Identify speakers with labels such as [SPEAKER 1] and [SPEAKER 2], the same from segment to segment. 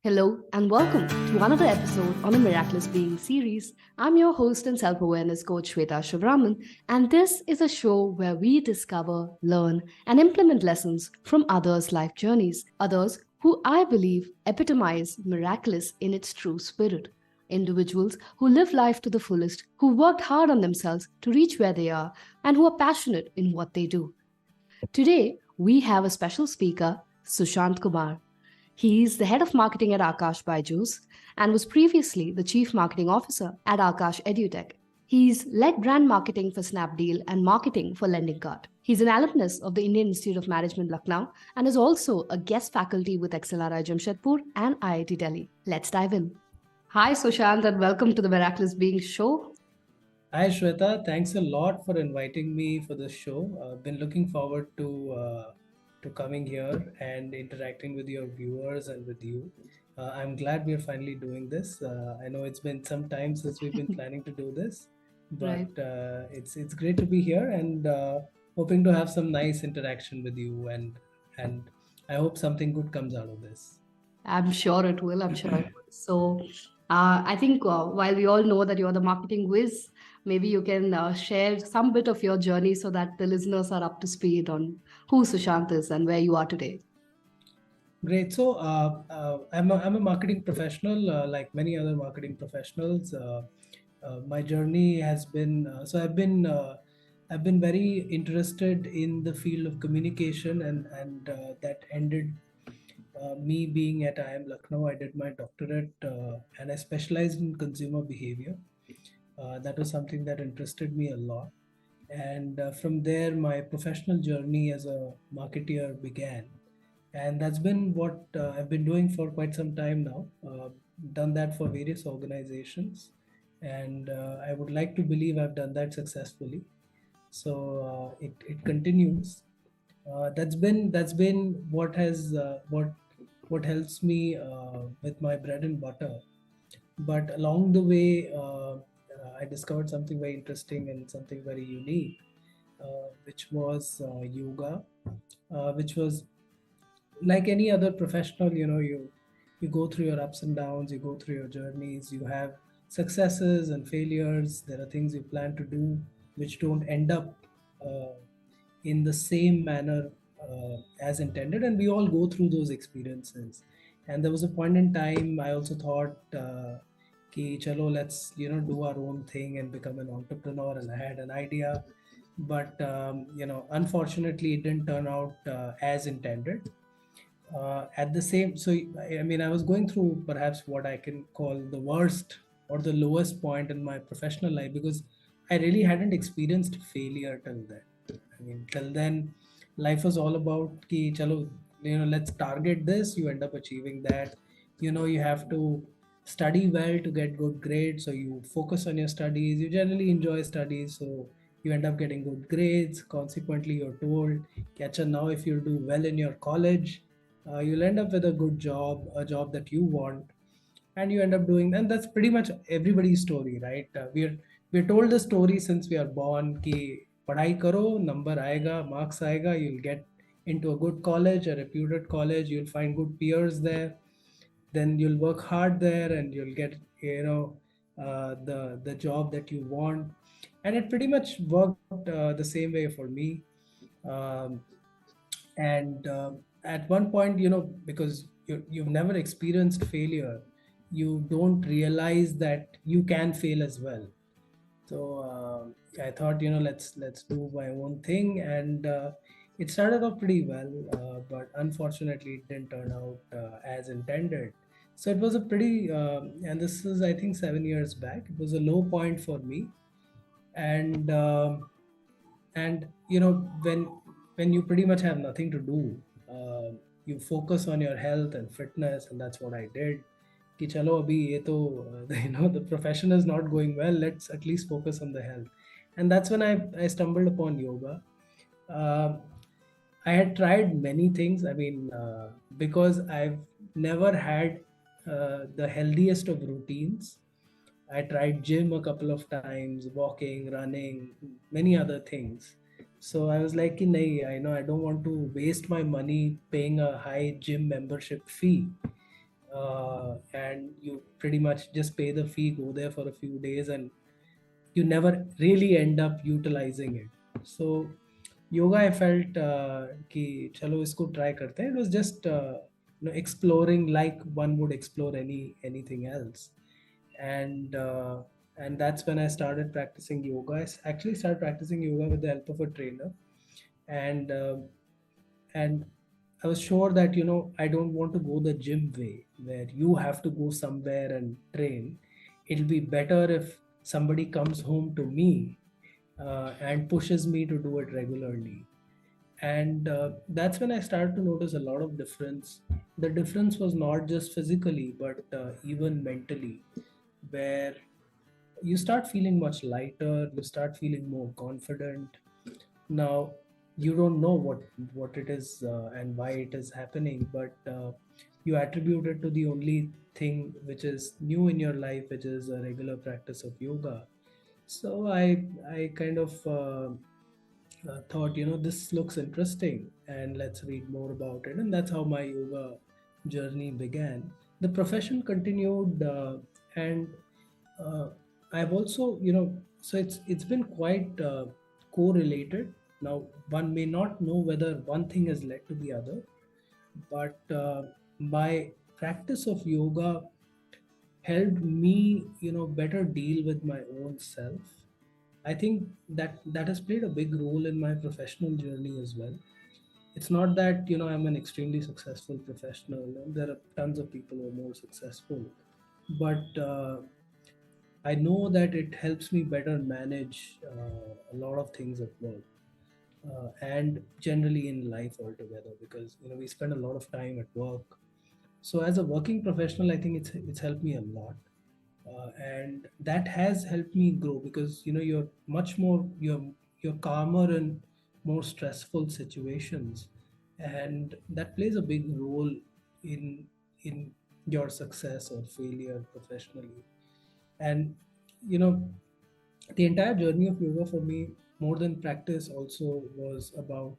[SPEAKER 1] Hello and welcome to another episode on the Miraculous Being series. I'm your host and self-awareness coach Shweta Shivraman, and this is a show where we discover, learn, and implement lessons from others' life journeys, others who I believe epitomize miraculous in its true spirit. Individuals who live life to the fullest, who worked hard on themselves to reach where they are, and who are passionate in what they do. Today, we have a special speaker, Sushant Kumar. He's the head of marketing at Aakash BYJU and was previously the chief marketing officer at Aakash EduTech. He's led brand marketing for Snapdeal and marketing for Lending Card. He's an alumnus of the Indian Institute of Management, Lucknow, and is also a guest faculty with XLRI Jamshedpur and IIT Delhi. Let's dive in. Hi, Sushant, and welcome to the Miraculous Being show.
[SPEAKER 2] Hi Shweta, thanks a lot for inviting me for this show. I've been looking forward to coming here and interacting with your viewers and with you. I'm glad we are finally doing this. I know it's been some time since we've been planning to do this,
[SPEAKER 1] Right.
[SPEAKER 2] but it's great to be here and hoping to have some nice interaction with you and I hope something good comes out of this.
[SPEAKER 1] I'm sure it will. I'm sure it will. So, I think while we all know that you're the marketing whiz, maybe you can share some bit of your journey so that the listeners are up to speed on who Sushant is and where you are today.
[SPEAKER 2] Great. So I'm a marketing professional, like many other marketing professionals. My journey has been I've been very interested in the field of communication, and that ended me being at IIM Lucknow. I did my doctorate, and I specialized in consumer behavior. That was something that interested me a lot, and from there, my professional journey as a marketeer began, and that's been what I've been doing for quite some time now. Done that for various organizations, and I would like to believe I've done that successfully. So it continues. That's been what helps me with my bread and butter. But along the way, I discovered something very interesting and something very unique, which was yoga, which was like any other professional. You go through your ups and downs, you go through your journeys, you have successes and failures. There are things you plan to do which don't end up uh, in the same manner as intended, and we all go through those experiences. And there was a point in time I also thought ki chalo, let's do our own thing and become an entrepreneur, and I had an idea, but unfortunately it didn't turn out as intended. At the same so I mean, I was going through perhaps what I can call the worst or the lowest point in my professional life, because I really hadn't experienced failure till then. I mean, till then life was all about ki chalo, let's target this, you end up achieving that. You have to study well to get good grades, so you focus on your studies, you generally enjoy studies, so you end up getting good grades. Consequently, you're told, catch now, if you do well in your college, you'll end up with a good job, a job that you want, and you end up doing. And that's pretty much everybody's story, right? We're told the story since we are born ki padhai karo, number aega, marks aega, you'll get into a good college, a reputed college, you'll find good peers there, then you'll work hard there and you'll get the job that you want. And it pretty much worked the same way for me. um, and at one point, because you've never experienced failure, you don't realize that you can fail as well. So I thought, let's do my own thing, and it started off pretty well, but unfortunately it didn't turn out as intended. So it was a pretty and this is, I think, 7 years back. It was a low point for me. And um and when you pretty much have nothing to do, you focus on your health and fitness, and that's what I did. Ki chalo abhi ye to the profession is not going well, let's at least focus on the health. And that's when I stumbled upon yoga. uh, I had tried many things. I mean, because I've never had the healthiest of routines. I tried gym a couple of times, walking, running, many other things. So I was like, "Ki nahi, I know I don't want to waste my money paying a high gym membership fee and you pretty much just pay the fee, go there for a few days, and you never really end up utilizing it. So yoga, I felt कि चलो इसको try करते हैं. It was just exploring like one would explore anything else, and that's when I started practicing yoga. Actually started practicing yoga with the help of a trainer, and and I was sure that I don't want to go the gym way where you have to go somewhere and train. It'll be better if somebody comes home to me and pushes me to do it regularly. And that's when I started to notice a lot of difference. The difference was not just physically, but even mentally, where you start feeling much lighter, you start feeling more confident. Now you don't know what it is and why it is happening, but you attribute it to the only thing which is new in your life, which is a regular practice of yoga. So I kind of thought, this looks interesting, and let's read more about it. And that's how my yoga journey began. The profession continued, and uh, I've also, so it's been quite correlated. Now, one may not know whether one thing has led to the other, but my practice of yoga helped me, better deal with my own self. I think that has played a big role in my professional journey as well. It's not that I'm an extremely successful professional. There are tons of people who are more successful, but I know that it helps me better manage a lot of things at work and generally in life altogether, because we spend a lot of time at work. So as a working professional, I think it's helped me a lot, and that has helped me grow, because you're much more you're calmer in more stressful situations, and that plays a big role in in your success or failure professionally. And you know the entire journey of yoga for me, more than practice, also was about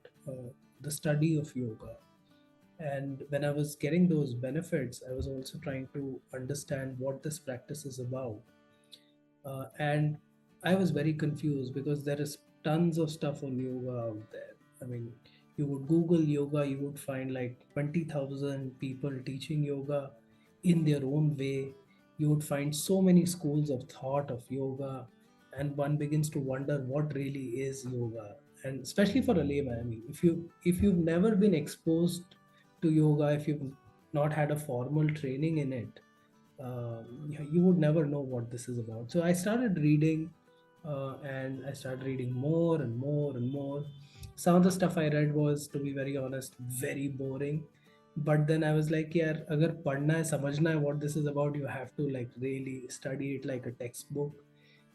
[SPEAKER 2] the study of yoga. And when I was getting those benefits, I was also trying to understand what this practice is about. And I was very confused because there is tons of stuff on yoga out there. I mean, you would Google yoga, you would find like 20,000 people teaching yoga in their own way. You would find so many schools of thought of yoga, and one begins to wonder what really is yoga. And especially for a layman, I mean, if you've never been exposed to yoga, if you've not had a formal training in it, you would never know what this is about. So I started reading, and I started reading more and more and more. Some of the stuff I read was, to be very honest, very boring. But then I was like, yeah, agar padna hai, samajhna hai what this is about, you have to like really study it like a textbook.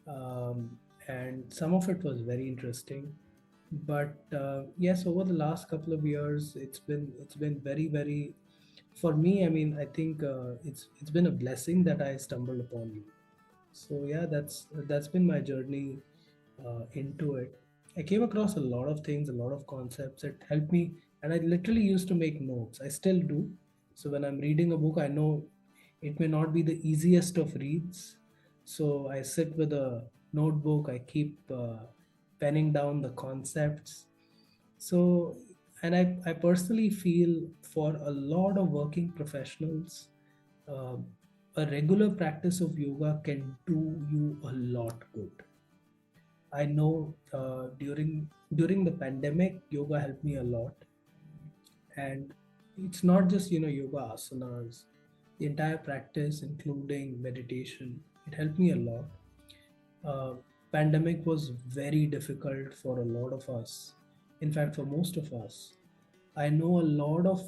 [SPEAKER 2] And some of it was very interesting. But yes, over the last couple of years, it's been very, very, for me, I mean, I think it's been a blessing that I stumbled upon you. So yeah, that's been my journey into it. I came across a lot of things, a lot of concepts. It helped me, and I literally used to make notes. I still do. So when I'm reading a book, I know it may not be the easiest of reads. So I sit with a notebook. I keep penning down the concepts. So, and I personally feel for a lot of working professionals, uh, a regular practice of yoga can do you a lot good. I know during the pandemic, yoga helped me a lot, and it's not just yoga asanas, the entire practice, including meditation. It helped me a lot. Uh, Pandemic was very difficult for a lot of us. In fact, for most of us, I know a lot of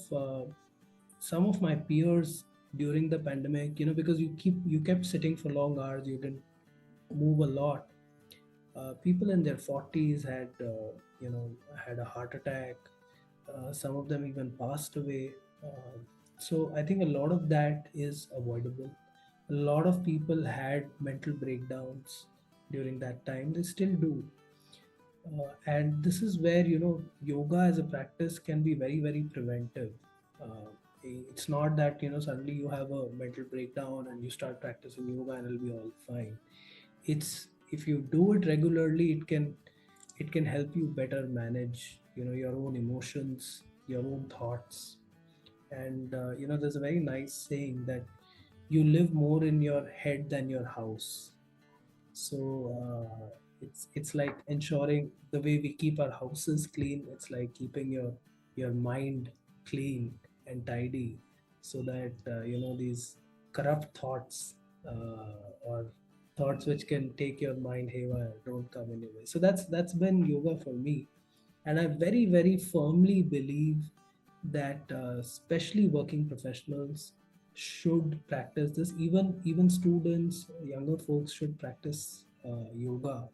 [SPEAKER 2] some of my peers during the pandemic. Because you kept sitting for long hours, you didn't move a lot. People in their 40s had had a heart attack. Some of them even passed away. So I think a lot of that is avoidable. A lot of people had mental breakdowns during that time. They still do. And this is where yoga as a practice can be very, very preventive. It's not that suddenly you have a mental breakdown and you start practicing yoga and it'll be all fine. It's if you do it regularly, it can help you better manage your own emotions, your own thoughts. And there's a very nice saying that you live more in your head than your house. So it's like ensuring the way we keep our houses clean. It's like keeping your mind clean and tidy, so that these corrupt thoughts, or thoughts which can take your mind haywire, don't come in your way. So that's been yoga for me. And I very very firmly believe that especially working professionals should practice this. Even students, younger folks should practice yoga.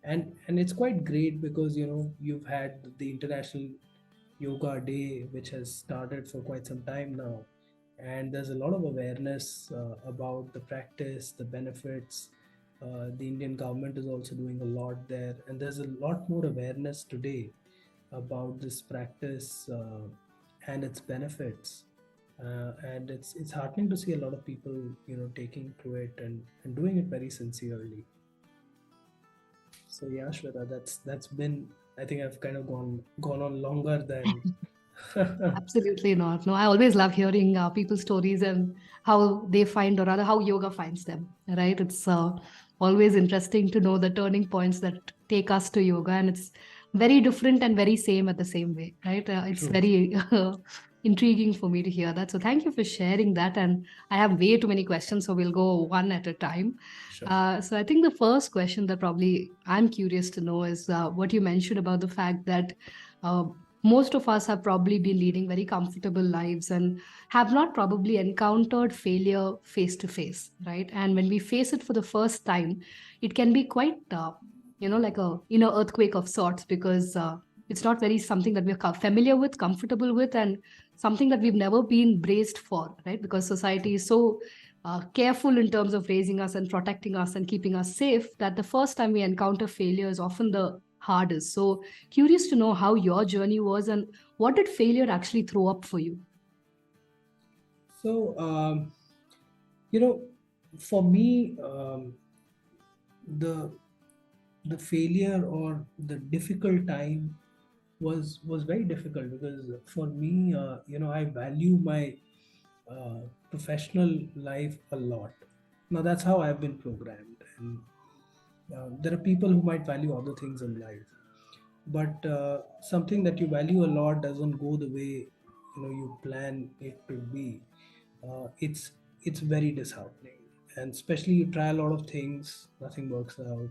[SPEAKER 2] And it's quite great because you've had the International Yoga Day, which has started for quite some time now, and there's a lot of awareness about the practice, the benefits. The Indian government is also doing a lot there, and there's a lot more awareness today about this practice and its benefits. And it's heartening to see a lot of people taking to it and doing it very sincerely. So yeah, Shweta, that's been, I think I've kind of gone on longer than
[SPEAKER 1] Absolutely not. No, I always love hearing people's stories and how they find, or rather, how yoga finds them. Right? It's always interesting to know the turning points that take us to yoga, and it's very different and very same at the same way. Right? It's
[SPEAKER 2] true.
[SPEAKER 1] very intriguing for me to hear that. So thank you for sharing that. And I have way too many questions, so we'll go one at a time.
[SPEAKER 2] Sure.
[SPEAKER 1] So I think the first question that probably I'm curious to know is what you mentioned about the fact that. Uh, most of us have probably been leading very comfortable lives and have not probably encountered failure face to face, right? And when we face it for the first time, it can be quite like a inner earthquake of sorts, because it's not very something that we're familiar with, comfortable with, and something that we've never been braced for, right? Because society is so careful in terms of raising us and protecting us and keeping us safe, that the first time we encounter failure is often the hardest. So curious to know how your journey was and what did failure actually throw up for you?
[SPEAKER 2] So you know for me, the the failure or the difficult time was very difficult, because for me, I value my professional life a lot. Now that's how I've been programmed. And there are people who might value other things in life, but something that you value a lot doesn't go the way you plan it to be. It's very disheartening, and especially you try a lot of things, nothing works out.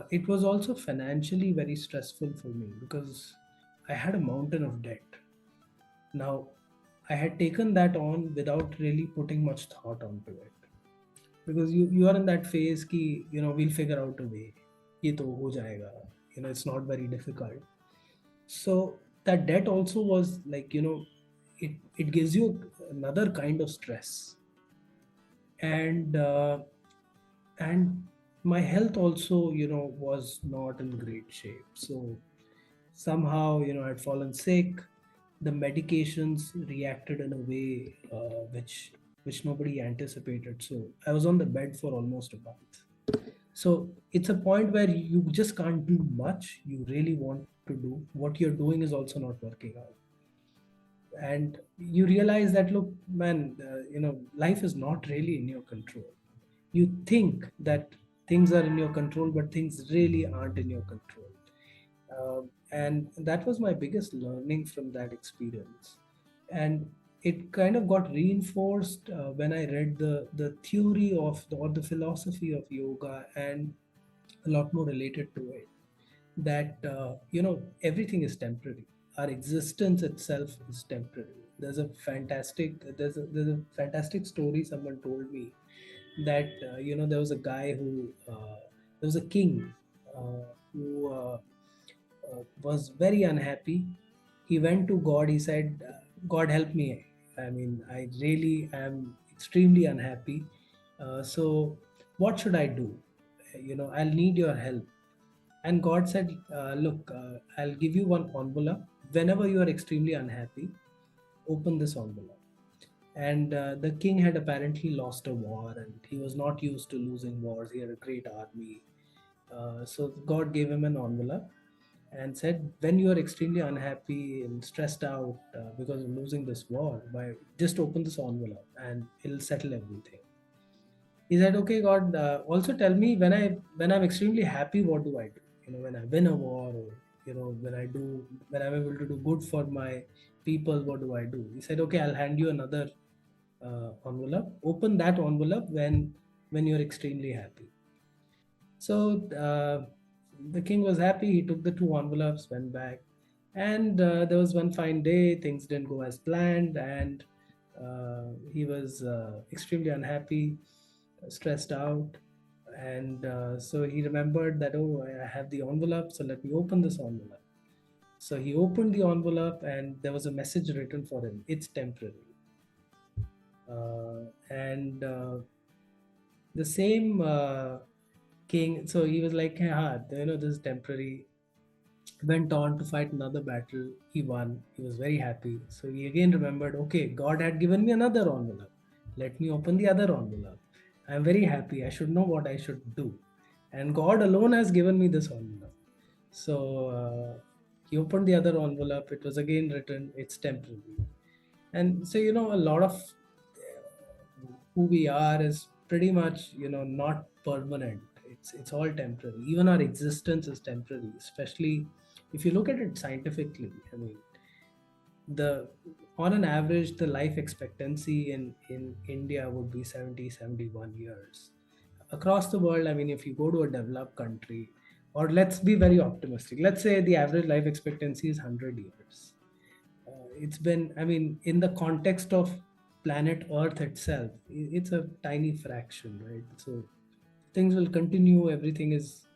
[SPEAKER 2] It was also financially very stressful for me because I had a mountain of debt. Now, I had taken that on without really putting much thought onto it, because you are in that phase ki we'll figure out a way, ye to ho jayega, it's not very difficult. So that debt also was like, it gives you another kind of stress. And my health also was not in great shape. So somehow I'd fallen sick. The medications reacted in a way which nobody anticipated. So I was on the bed for almost a month. So it's a point where you just can't do much. You really want to do what you're doing is also not working out. And you realize that, look, man, life is not really in your control. You think that things are in your control, but things really aren't in your control. And that was my biggest learning from that experience. And it kind of got reinforced when I read the theory of or the philosophy of yoga, and a lot more related to it, that everything is temporary. Our existence itself is temporary. There's a fantastic story someone told me, that there was a guy who there was a king who was very unhappy. He went to God. He said, God help me, I mean, I really am extremely unhappy. So what should I do? I'll need your help. And God said, look, I'll give you one envelope. Whenever you are extremely unhappy, open this envelope. And the king had apparently lost a war, and he was not used to losing wars. He had a great army. So God gave him an envelope and said, when you are extremely unhappy and stressed out because of losing this war, by just open this envelope and it'll settle everything. He said, okay, God, also tell me when I'm extremely happy, what do I do? When I win a war, or when I'm able to do good for my people, what do I do? He said, okay, I'll hand you another envelope. Open that envelope when you're extremely happy. So the king was happy. He took the two envelopes, went back, and there was one fine day. Things didn't go as planned, and he was extremely unhappy, stressed out, and so he remembered that, oh, I have the envelope, so let me open this envelope. So he opened the envelope, and there was a message written for him. It's temporary. And the same king, so he was like, ah, this is temporary. Went on to fight another battle. He won. He was very happy. So he again remembered, okay, God had given me another envelope. Let me open the other envelope. I'm very happy. I should know what I should do. And God alone has given me this envelope. So he opened the other envelope. It was again written, it's temporary. And so, a lot of who we are is pretty much, not permanent. It's all temporary. Even our existence is temporary, especially if you look at it scientifically. I mean, the on an average, the life expectancy in India would be 70, 71 years. Across the world, I mean, if you go to a developed country, or let's be very optimistic, let's say the average life expectancy is 100 years. It's been, I mean, in the context of planet Earth itself, it's a tiny fraction, right? So things will continue, everything is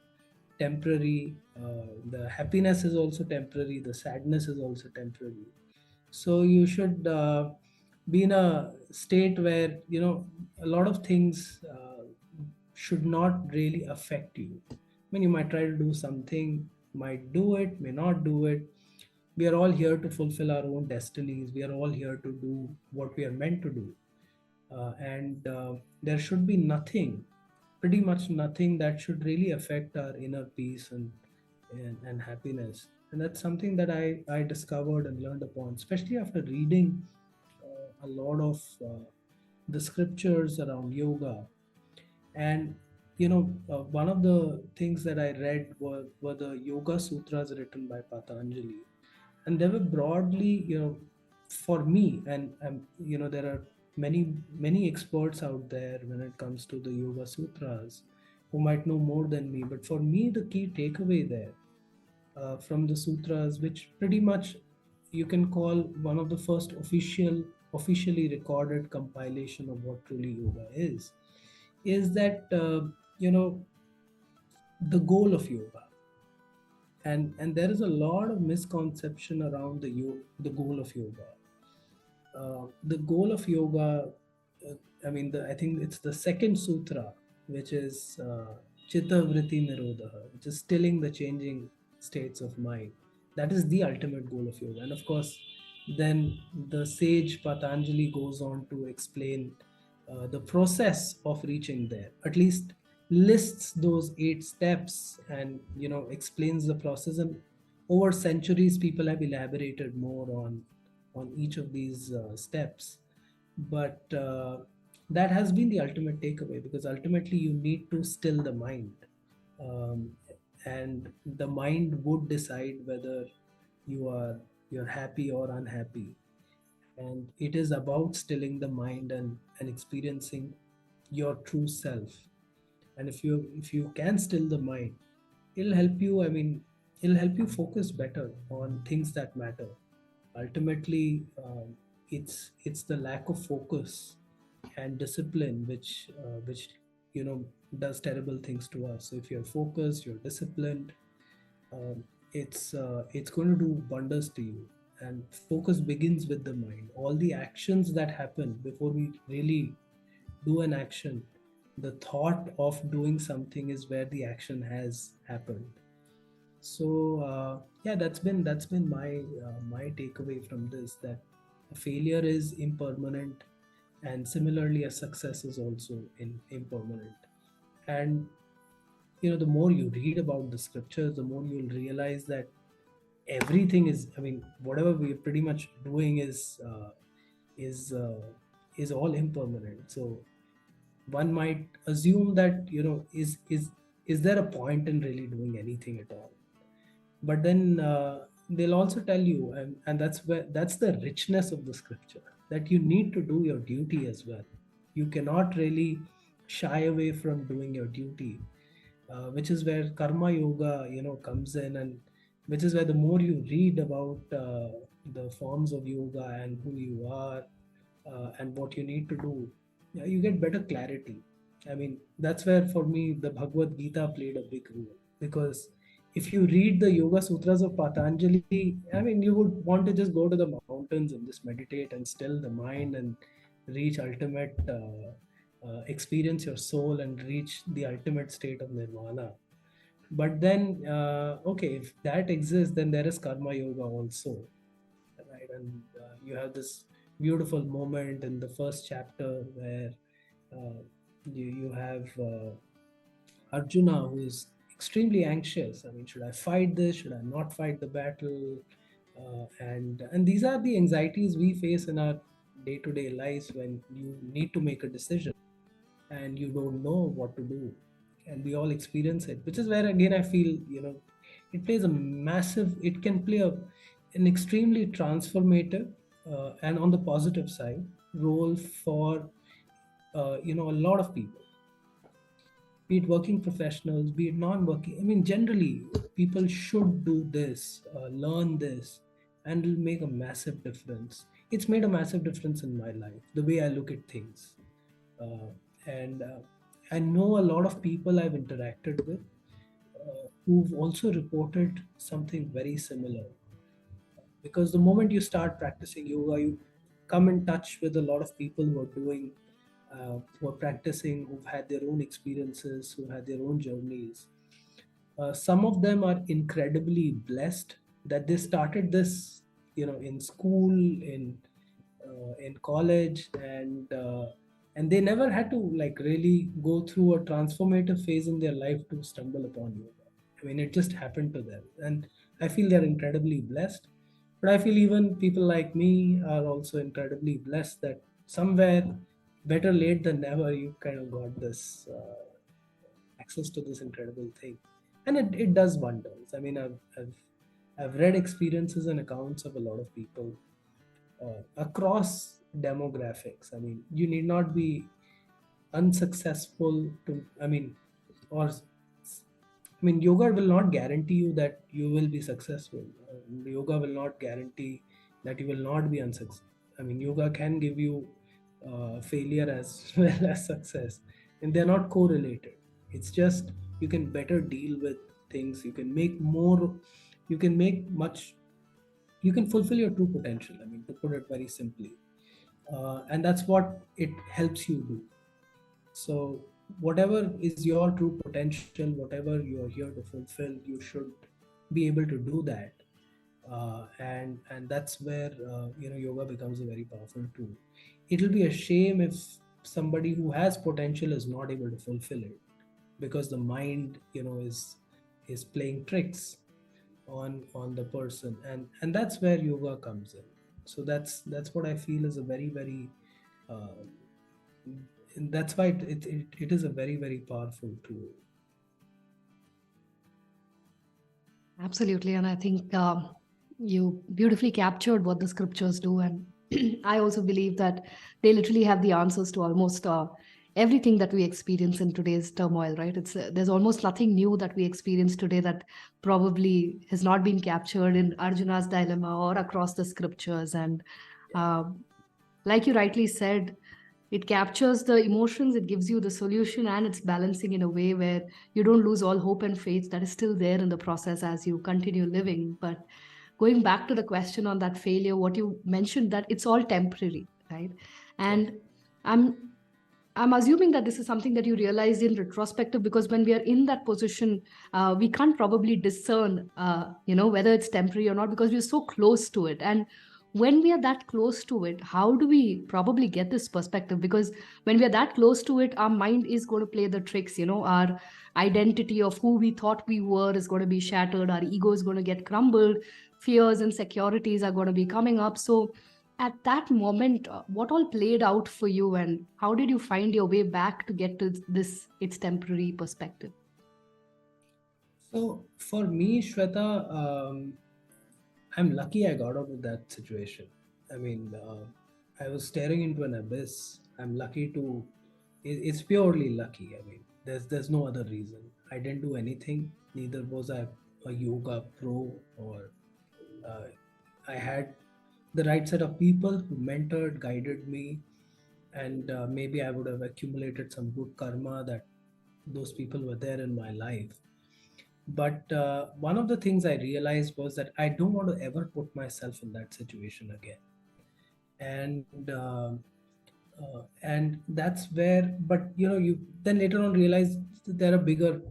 [SPEAKER 2] temporary. The happiness is also temporary, the sadness is also temporary. So you should be in a state where, a lot of things should not really affect you. I mean, you might try to do something, might do it, may not do it. We are all here to fulfill our own destinies. We are all here to do what we are meant to do. And there should be nothing, pretty much nothing, that should really affect our inner peace and happiness. And that's something that I discovered and learned upon, especially after reading a lot of the scriptures around yoga. And one of the things that I read were the Yoga Sutras written by Patanjali, and they were broadly, for me, and there are many experts out there when it comes to the Yoga Sutras who might know more than me, but for me, the key takeaway there from the sutras, which pretty much you can call one of the first officially recorded compilation of what truly yoga is that the goal of yoga. And there is a lot of misconception around the goal of yoga. The goal of yoga, I think it's the second sutra, which is Chitta Vritti Nirodha, which is stilling the changing states of mind. That is the ultimate goal of yoga. And of course, then the sage Patanjali goes on to explain the process of reaching there, at least lists those 8 steps, and explains the process. And over centuries, people have elaborated more on each of these steps. But that has been the ultimate takeaway, because ultimately you need to still the mind, um, and the mind would decide whether you're happy or unhappy. And it is about stilling the mind and experiencing your true self. And if you can still the mind, it'll help you, it'll help you focus better on things that matter. Ultimately, it's the lack of focus and discipline which does terrible things to us. So if you're focused, you're disciplined, it's going to do wonders to you. And focus begins with the mind. All the actions that happen before we really do an action, the thought of doing something is where the action has happened. So yeah, that's been my takeaway from this, that A failure is impermanent, and similarly, a success is also impermanent. And the more you read about the scriptures, the more you'll realize that everything is. I mean, whatever we're pretty much doing is uh, is all impermanent. So one might assume that is there a point in really doing anything at all? But then they'll also tell you, and that's the richness of the scripture, that you need to do your duty as well. You cannot really shy away from doing your duty, which is where karma yoga comes in, and which is where the more you read about the forms of yoga and who you are, and what you need to do, yeah, you get better clarity. I mean, that's where for me the Bhagavad Gita played a big role, because if you read the Yoga Sutras of Patanjali, I mean, you would want to just go to the mountains and just meditate and still the mind and reach ultimate, experience your soul and reach the ultimate state of nirvana. But then, okay, if that exists, then there is karma yoga also, right? And you have this beautiful moment in the first chapter where you have Arjuna, who is extremely anxious. I mean, should I fight this? Should I not fight the battle? And these are the anxieties we face in our day-to-day lives when you need to make a decision and you don't know what to do. And we all experience it, which is where again I feel it plays a massive. It can play an extremely transformative and on the positive side role for a lot of people, be it working professionals, be it non-working. I mean, generally, people should do this, learn this, and it'll make a massive difference. It's made a massive difference in my life, the way I look at things. And I know a lot of people I've interacted with who've also reported something very similar. Because the moment you start practicing yoga, you come in touch with a lot of people who are doing who are practicing, who've had their own experiences, who had their own journeys. Some of them are incredibly blessed that they started this, in school, in college, and they never had to like really go through a transformative phase in their life to stumble upon yoga. I mean, it just happened to them, and I feel they're incredibly blessed. But I feel even people like me are also incredibly blessed that somewhere, better late than never, you kind of got this access to this incredible thing, and it does wonders. I mean, I've read experiences and accounts of a lot of people across demographics. I mean, you need not be unsuccessful to, I mean, or I mean, yoga will not guarantee you that you will be successful. Yoga will not guarantee that you will not be unsuccessful. I mean, yoga can give you failure as well as success, and they're not correlated. It's just you can better deal with things. You can make more. You can make much. You can fulfill your true potential. I mean, to put it very simply, and that's what it helps you do. So whatever is your true potential, whatever you are here to fulfill, you should be able to do that. And that's where yoga becomes a very powerful tool. It'll be a shame if somebody who has potential is not able to fulfill it, because the mind is playing tricks on the person, and that's where yoga comes in. So that's what I feel is a very very uh, and that's why it is a very very powerful tool.
[SPEAKER 1] Absolutely. And I think you beautifully captured what the scriptures do. And I also believe that they literally have the answers to almost everything that we experience in today's turmoil, right? There's almost nothing new that we experience today that probably has not been captured in Arjuna's dilemma or across the scriptures. And uh, like you rightly said, it captures the emotions, it gives you the solution, and it's balancing in a way where you don't lose all hope and faith that is still there in the process as you continue living. But going back to the question on that failure, what you mentioned, that it's all temporary, right? And i'm I'm assuming that this is something that you realized in retrospective, because when we are in that position, we can't probably discern, whether it's temporary or not, because we're so close to it. And when we are that close to it, how do we probably get this perspective? Because when we are that close to it, our mind is going to play the tricks. Our identity of who we thought we were is going to be shattered, our ego is going to get crumbled, fears and insecurities are going to be coming up. So at that moment, what all played out for you, and how did you find your way back to get to this its temporary perspective?
[SPEAKER 2] So for me, Shweta, I'm lucky I got out of that situation. I mean, I was staring into an abyss. I'm lucky to. It's purely lucky. I mean, there's no other reason. I didn't do anything. Neither was I a yoga pro, or uh, I had the right set of people who mentored, guided me, and maybe I would have accumulated some good karma that those people were there in my life. But one of the things I realized was that I don't want to ever put myself in that situation again. And that's where, but you then later on realize that there are bigger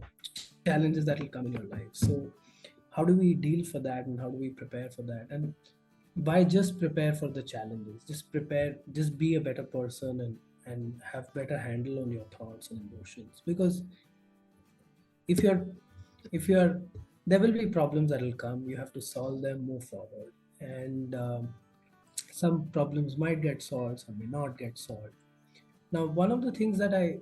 [SPEAKER 2] challenges that will come in your life. So how do we deal for that, and how do we prepare for that? And why just prepare for the challenges? Just prepare, just be a better person, and have better handle on your thoughts and emotions. Because if you're if you're there will be problems that will come. You have to solve them, move forward. And some problems might get solved, some may not get solved. Now, one of the things that I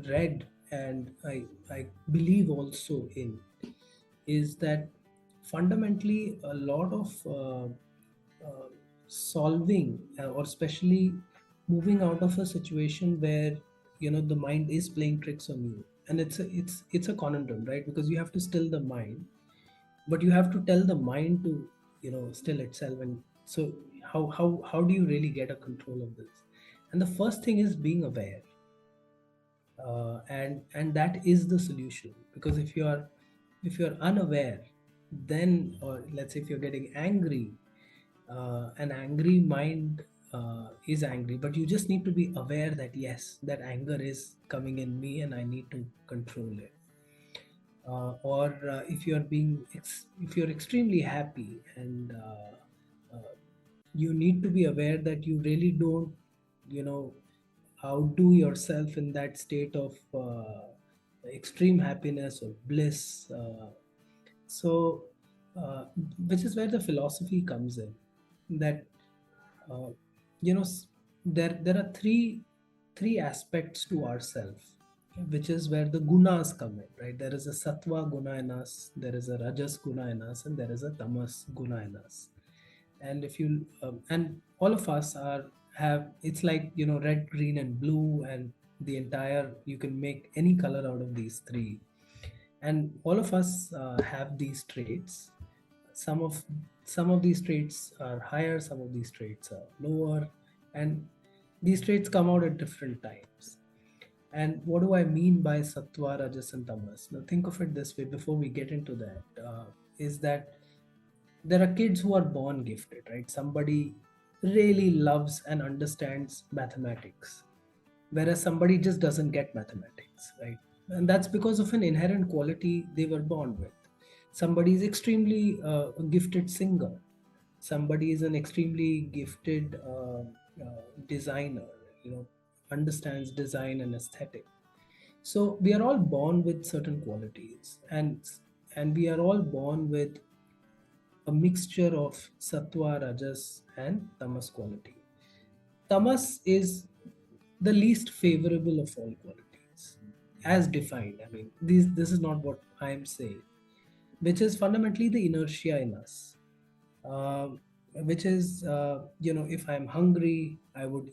[SPEAKER 2] read, and I believe also in, is that fundamentally a lot of solving, or especially moving out of a situation where the mind is playing tricks on you. And it's a conundrum, right? Because you have to still the mind, but you have to tell the mind to still itself. And so how do you really get a control of this? And the first thing is being aware. And that is the solution. Because if you're unaware, then, or let's say if you're getting angry, an angry mind is angry, but you just need to be aware that yes, that anger is coming in me and I need to control it. Or if you're extremely happy, and you need to be aware that you really don't you know outdo yourself in that state of extreme happiness or bliss. So which is where the philosophy comes in, that uh, you know s- there are three aspects to ourself, which is where the gunas come in, right? There is a sattva guna in us, there is a rajas guna in us, and there is a tamas guna in us. And if you and all of us are have it's like red, green, and blue, and the entire, you can make any color out of these three. And all of us have these traits. Some of some of these traits are higher, some of these traits are lower, and these traits come out at different times. And what do I mean by sattva, rajas, and tamas? Now think of it this way before we get into that. Is that there are kids who are born gifted, right? Somebody really loves and understands mathematics, whereas somebody just doesn't get mathematics, right? And that's because of an inherent quality they were born with. Somebody is extremely a gifted singer, somebody is an extremely gifted designer, you know understands design and aesthetic. So we are all born with certain qualities, and we are all born with a mixture of sattva, rajas, and tamas quality. Tamas is the least favorable of all qualities, as defined. I mean, this is not what I am saying, which is fundamentally the inertia in us. Um which is, if I'm hungry, I would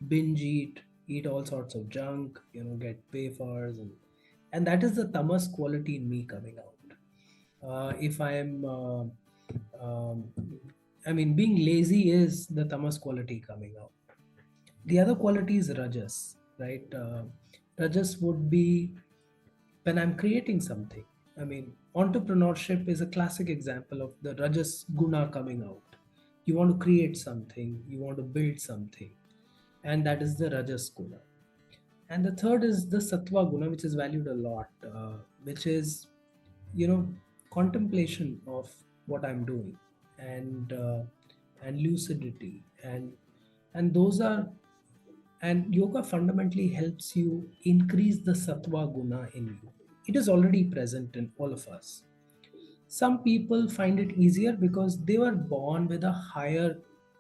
[SPEAKER 2] binge eat all sorts of junk, get wafers, and that is the tamas quality in me coming out. If I am um, I mean, being lazy is the tamas quality coming out. The other quality is rajas, right? Rajas would be when I'm creating something. I mean, entrepreneurship is a classic example of the rajas guna coming out. You want to create something, you want to build something, and that is the rajas guna. And the third is the sattva guna, which is valued a lot, which is, you know contemplation of what I'm doing. and lucidity, and those are, and yoga fundamentally helps you increase the sattva guna in you. It is already present in all of us. Some people find it easier because they were born with a higher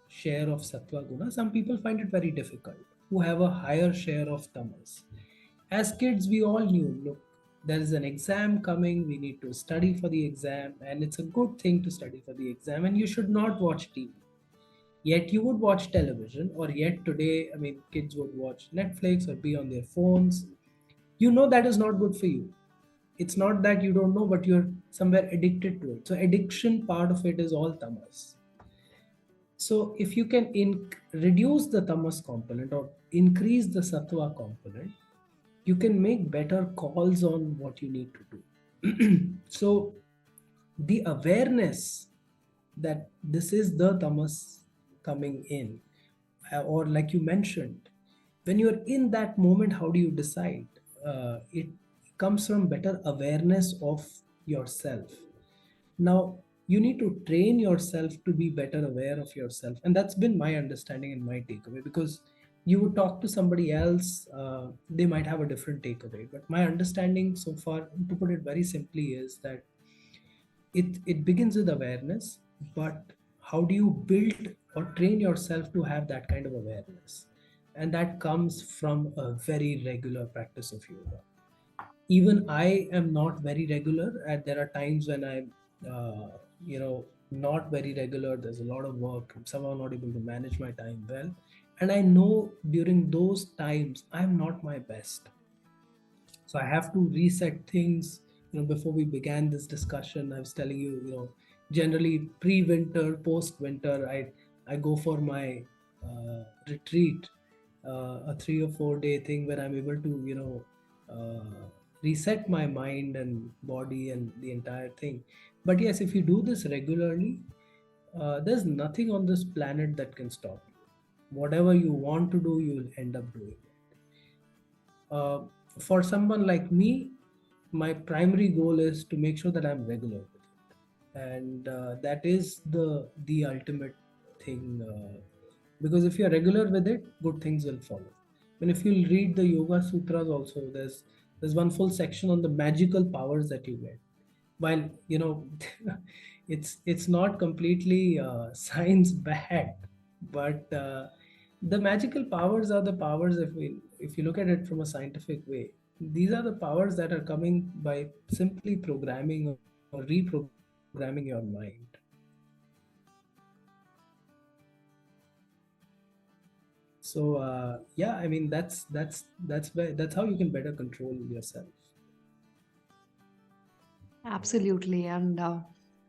[SPEAKER 2] share of sattva guna. Some people find it very difficult who have a higher share of tamas. As kids, we all knew, look, there is an exam coming, we need to study for the exam, and it's a good thing to study for the exam, and you should not watch TV. Yet you would watch television, or yet today, I mean, kids would watch Netflix or be on their phones. You know that is not good for you. It's not that you don't know, but you're somewhere addicted to it. So addiction part of it is all tamas. So if you can reduce the tamas component or increase the sattva component, you can make better calls on what you need to do. So the awareness that this is the tamas coming in, or like you mentioned, when you're in that moment, how do you decide? It comes from better awareness of yourself. Now you need to train yourself to be better aware of yourself, and that's been my understanding and my takeaway. Because you would talk to somebody else, they might have a different takeaway, but my understanding so far, to put it very simply, is that it begins with awareness, but how do you build or train yourself to have that kind of awareness? And that comes from a very regular practice of yoga. Even I am not very regular, and there are times when I'm not very regular. There's a lot of work, I'm somehow not able to manage my time well, and I know during those times I'm not my best. So I have to reset things. Before we began this discussion, I was telling you, generally pre-winter, post-winter, I go for my retreat, a 3 or 4 day thing where I'm able to reset my mind and body and the entire thing. But yes, if you do this regularly, there's nothing on this planet that can stop you. Whatever you want to do, you will end up doing it. For someone like me, my primary goal is to make sure that I'm regular with it, and that is the ultimate thing. Because if you're regular with it, good things will follow. And if you read the Yoga Sutras, also there's one full section on the magical powers that you get. While it's not completely science backed, but the magical powers are the powers. If you look at it from a scientific way, these are the powers that are coming by simply programming or reprogramming your mind. So yeah, I mean, that's how you can better control yourself.
[SPEAKER 1] Absolutely. And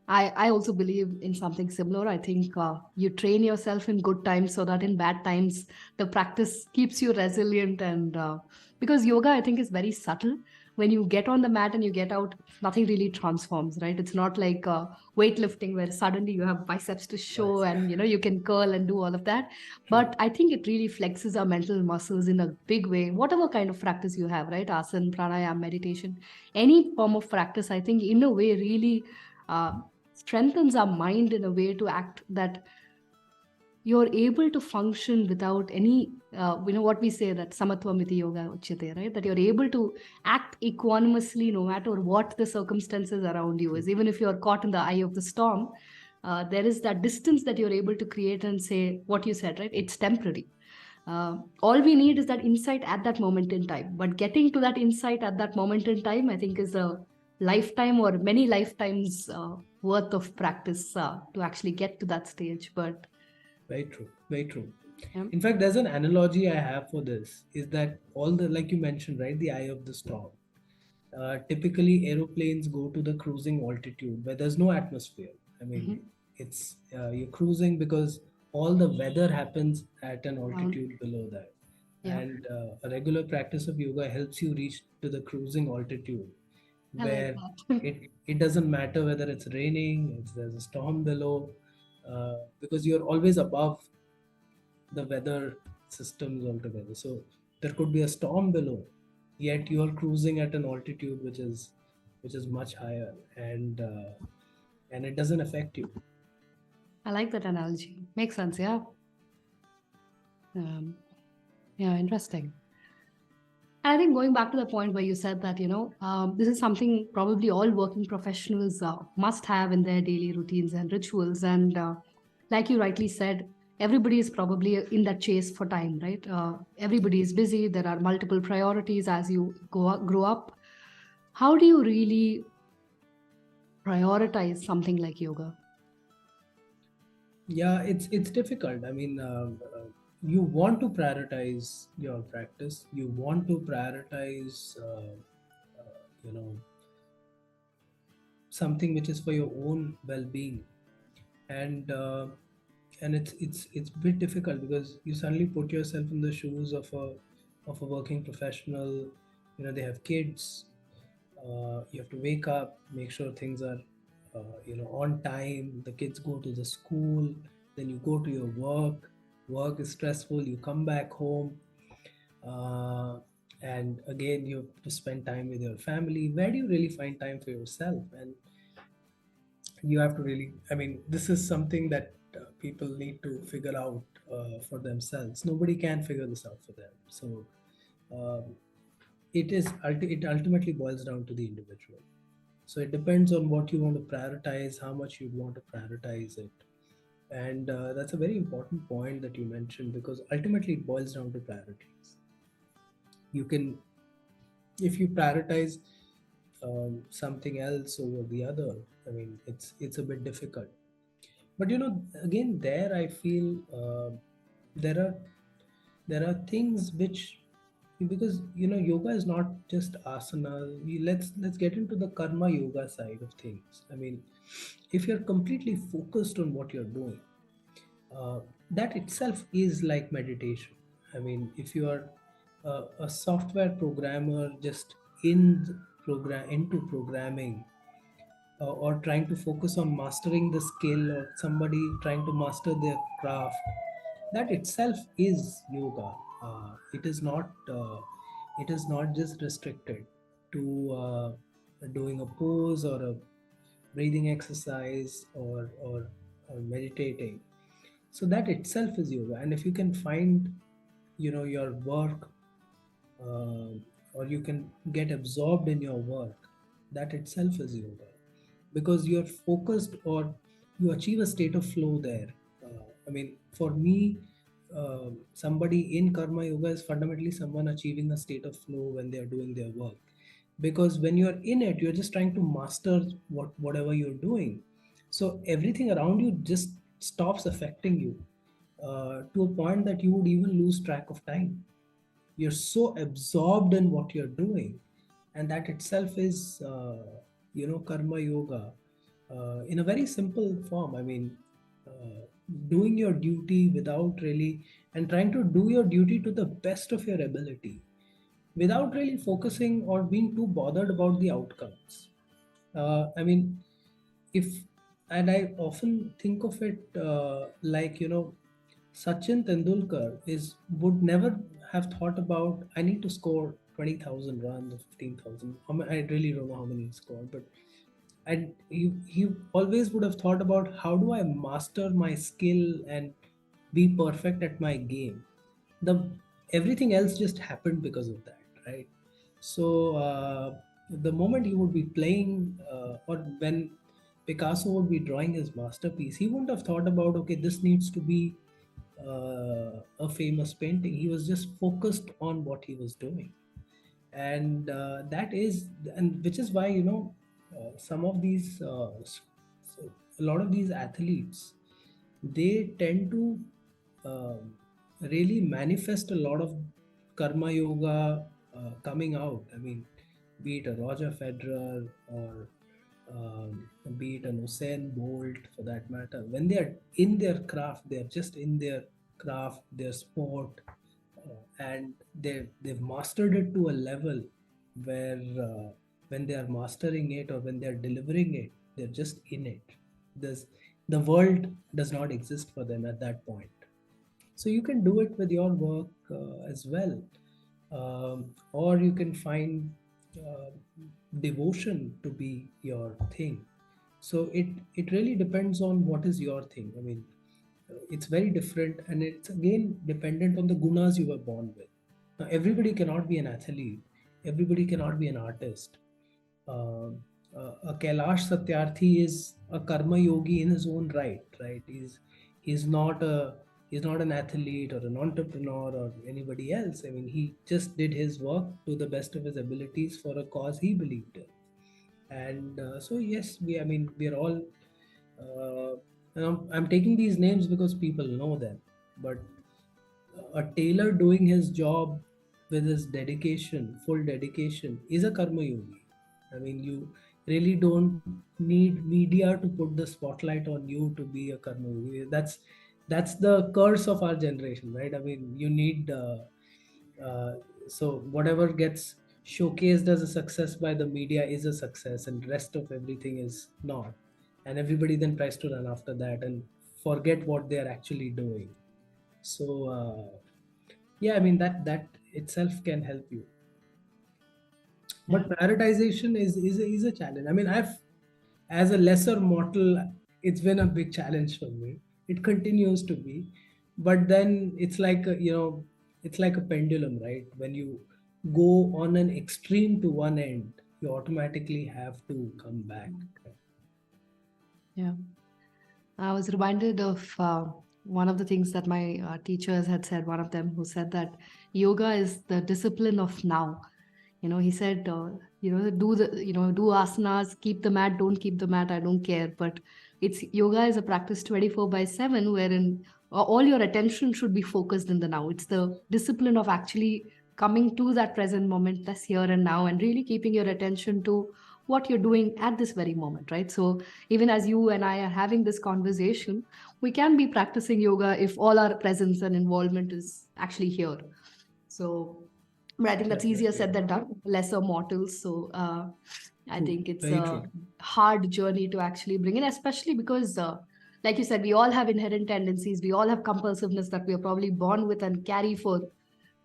[SPEAKER 1] I also believe in something similar. I think you train yourself in good times so that in bad times, the practice keeps you resilient. And because yoga, I think, is very subtle. When you get on the mat and you get out, nothing really transforms, right? It's not like weightlifting where suddenly you have biceps to show and you can curl and do all of that. But I think it really flexes our mental muscles in a big way. Whatever kind of practice you have, right? Asana, pranayama, meditation, any form of practice, I think, in a way, really strengthens our mind in a way to act that you're able to function without any, what we say, that samatva-miti yoga uchyate, right? That you're able to act equanimously no matter what the circumstances around you is. Even if you're caught in the eye of the storm, there is that distance that you're able to create and say what you said, right? It's temporary. All we need is that insight at that moment in time. But getting to that insight at that moment in time, I think, is a lifetime or many lifetimes worth of practice to actually get to that stage. But
[SPEAKER 2] Very true. Very true.
[SPEAKER 1] yeah.
[SPEAKER 2] In fact, there's an analogy I have for this, is that all the, like you mentioned, right, the eye of the storm. Typically, aeroplanes go to the cruising altitude where there's no atmosphere. I mean, it's you're cruising because all the weather happens at an altitude below that.
[SPEAKER 1] Yeah.
[SPEAKER 2] And a regular practice of yoga helps you reach to the cruising altitude
[SPEAKER 1] I like
[SPEAKER 2] where
[SPEAKER 1] that.
[SPEAKER 2] it doesn't matter whether it's raining, there's a storm below, because you're always above the weather systems altogether. So there could be a storm below, yet you are cruising at an altitude which is much higher, and it doesn't affect you.
[SPEAKER 1] I like that analogy. Makes sense, yeah. Yeah, interesting. And I think going back to the point where you said that, this is something probably all working professionals must have in their daily routines and rituals. And like you rightly said, everybody is probably in that chase for time, right? Everybody is busy. There are multiple priorities as you grow up. How do you really prioritize something like yoga?
[SPEAKER 2] Yeah, it's difficult. I mean, you want to prioritize your practice. You want to prioritize, you know, something which is for your own well-being, and it's a bit difficult because you suddenly put yourself in the shoes of a working professional. They have kids. You have to wake up, make sure things are on time. The kids go to the school, then you go to your work is stressful, you come back home, uh, and again you have to spend time with your family. Where do you really find time for yourself? And you have to really, I mean, this is something that people need to figure out for themselves. Nobody can figure this out for them. So um, it ultimately boils down to the individual. So it depends on what you want to prioritize, how much you want to prioritize it. And that's a very important point that you mentioned, because ultimately it boils down to priorities. You can, if you prioritize something else over the other, I mean, it's a bit difficult. But again, there I feel there are things which, because yoga is not just asana. Let's get into the karma yoga side of things. I mean, if you're completely focused on what you're doing, uh, that itself is like meditation. I mean, if you are a software programmer just into programming, or trying to focus on mastering the skill, or somebody trying to master their craft, that itself is yoga. It is not just restricted to doing a pose or a breathing exercise, or meditating. So that itself is yoga. And if you can find your work, uh, or you can get absorbed in your work, that itself is yoga, because you're focused, or you achieve a state of flow there. I mean, for me, somebody in karma yoga is fundamentally someone achieving a state of flow when they are doing their work, because when you're in it, you're just trying to master whatever you're doing. So everything around you just stops affecting you, to a point that you would even lose track of time. You're so absorbed in what you're doing, and that itself is karma yoga, in a very simple form. I mean, uh, doing your duty without really, and trying to do your duty to the best of your ability, without really focusing or being too bothered about the outcomes. I mean, if and I often think of it like, Sachin Tendulkar would never have thought about, I need to score 20,000 runs or 15,000. I really don't know how many he scored, but and he always would have thought about, how do I master my skill and be perfect at my game. The Everything else just happened because of that, right? So the moment he would be playing, or when Picasso would be drawing his masterpiece, he wouldn't have thought about, okay, this needs to be a famous painting. He was just focused on what he was doing. And that is, and which is why, some of these so a lot of these athletes, they tend to um, really manifest a lot of karma yoga coming out. I mean, be it a Roger Federer, or be it an Usain Bolt for that matter. When they are in their craft, they are just in their craft, their sport, and they've mastered it to a level where, when they are mastering it, or when they are delivering it, they're just in it. There's The world does not exist for them at that point. So you can do it with your work as well. Or you can find uh, devotion to be your thing. So it really depends on what is your thing. I mean, it's very different, and it's again dependent on the gunas you were born with. Now, everybody cannot be an athlete, everybody cannot be an artist. uh, a Kailash Satyarthi is a karma yogi in his own right, right? He's not a he's not an athlete or an entrepreneur or anybody else. I mean, he just did his work to the best of his abilities for a cause he believed in. And so yes, we I mean we are all. I'm taking these names because people know them, but a tailor doing his job with his dedication, full dedication, is a karma yogi. I mean, you really don't need media to put the spotlight on you to be a karma yogi. That's the curse of our generation, right? I mean, you need uh, so whatever gets showcased as a success by the media is a success, and rest of everything is not. And everybody then tries to run after that and forget what they are actually doing. So yeah, I mean that itself can help you,
[SPEAKER 1] Yeah.
[SPEAKER 2] but prioritization is a challenge. I mean, I've, as a lesser mortal, it's been a big challenge for me. It continues to be, but then it's like it's like a pendulum, right? When you go on an extreme to one end, you automatically have to come back.
[SPEAKER 1] Yeah. I was reminded of one of the things that my teachers had said, one of them who said that yoga is the discipline of now. He said, do asanas, keep the mat, don't keep the mat, I don't care. But it's yoga is a practice 24/7, wherein all your attention should be focused in the now. It's the discipline of actually coming to that present moment, that's here and now, and really keeping your attention to what you're doing at this very moment, right? So even as you and I are having this conversation, we can be practicing yoga if all our presence and involvement is actually here. So, but I think that's easier
[SPEAKER 2] Definitely.
[SPEAKER 1] said than done, lesser mortals. So I
[SPEAKER 2] True.
[SPEAKER 1] think it's
[SPEAKER 2] Very true.
[SPEAKER 1] a hard journey to actually bring in, especially because, like you said, we all have inherent tendencies. We all have compulsiveness that we are probably born with and carry for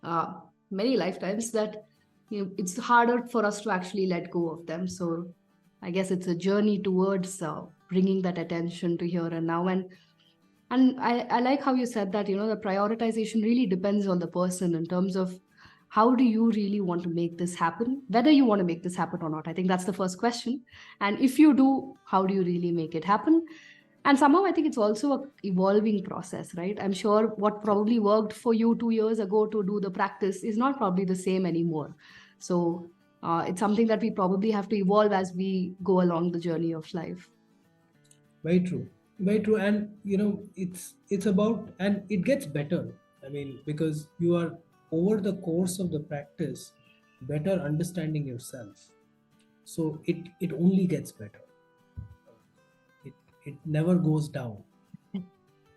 [SPEAKER 1] uh, many lifetimes, that it's harder for us to actually let go of them. So I guess it's a journey towards bringing that attention to here and now. And I like how you said that, the prioritization really depends on the person in terms of how do you really want to make this happen, whether you want to make this happen or not. I think that's the first question. And if you do, how do you really make it happen? And somehow I think it's also a evolving process, right? I'm sure what probably worked for you 2 years ago to do the practice is not probably the same anymore. So it's something that we probably have to evolve as we go along the journey of life.
[SPEAKER 2] Very true. Very true. And it's about, and it gets better. I mean, because you are, over the course of the practice, better understanding yourself. So it only gets better. It never goes down.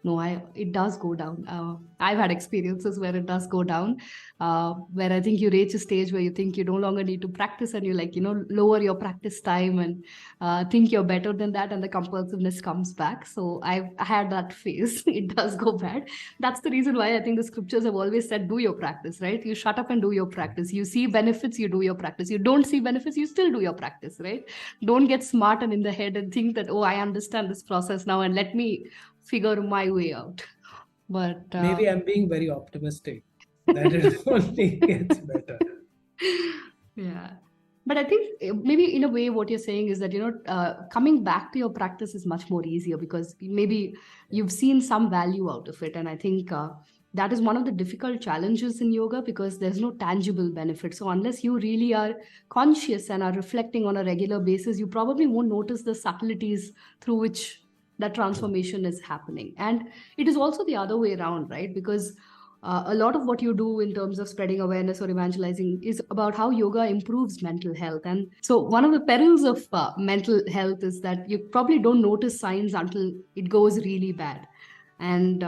[SPEAKER 1] No, it does go down. I've had experiences where it does go down, where I think you reach a stage where you think you no longer need to practice, and you lower your practice time and think you're better than that, and the compulsiveness comes back. So I had that phase. It does go bad. That's the reason why I think the scriptures have always said, do your practice, right? You shut up and do your practice. You see benefits, you do your practice. You don't see benefits, you still do your practice, right? Don't get smart and in the head and think that, oh, I understand this process now and let me figure my way out. But
[SPEAKER 2] Maybe I'm being very optimistic that it only gets better.
[SPEAKER 1] yeah. But I think maybe in a way, what you're saying is that, coming back to your practice is much more easier because maybe you've seen some value out of it. And I think that is one of the difficult challenges in yoga because there's no tangible benefit. So unless you really are conscious and are reflecting on a regular basis, you probably won't notice the subtleties through which that transformation is happening. And it is also the other way around, right? Because a lot of what you do in terms of spreading awareness or evangelizing is about how yoga improves mental health. And so, one of the perils of mental health is that you probably don't notice signs until it goes really bad. And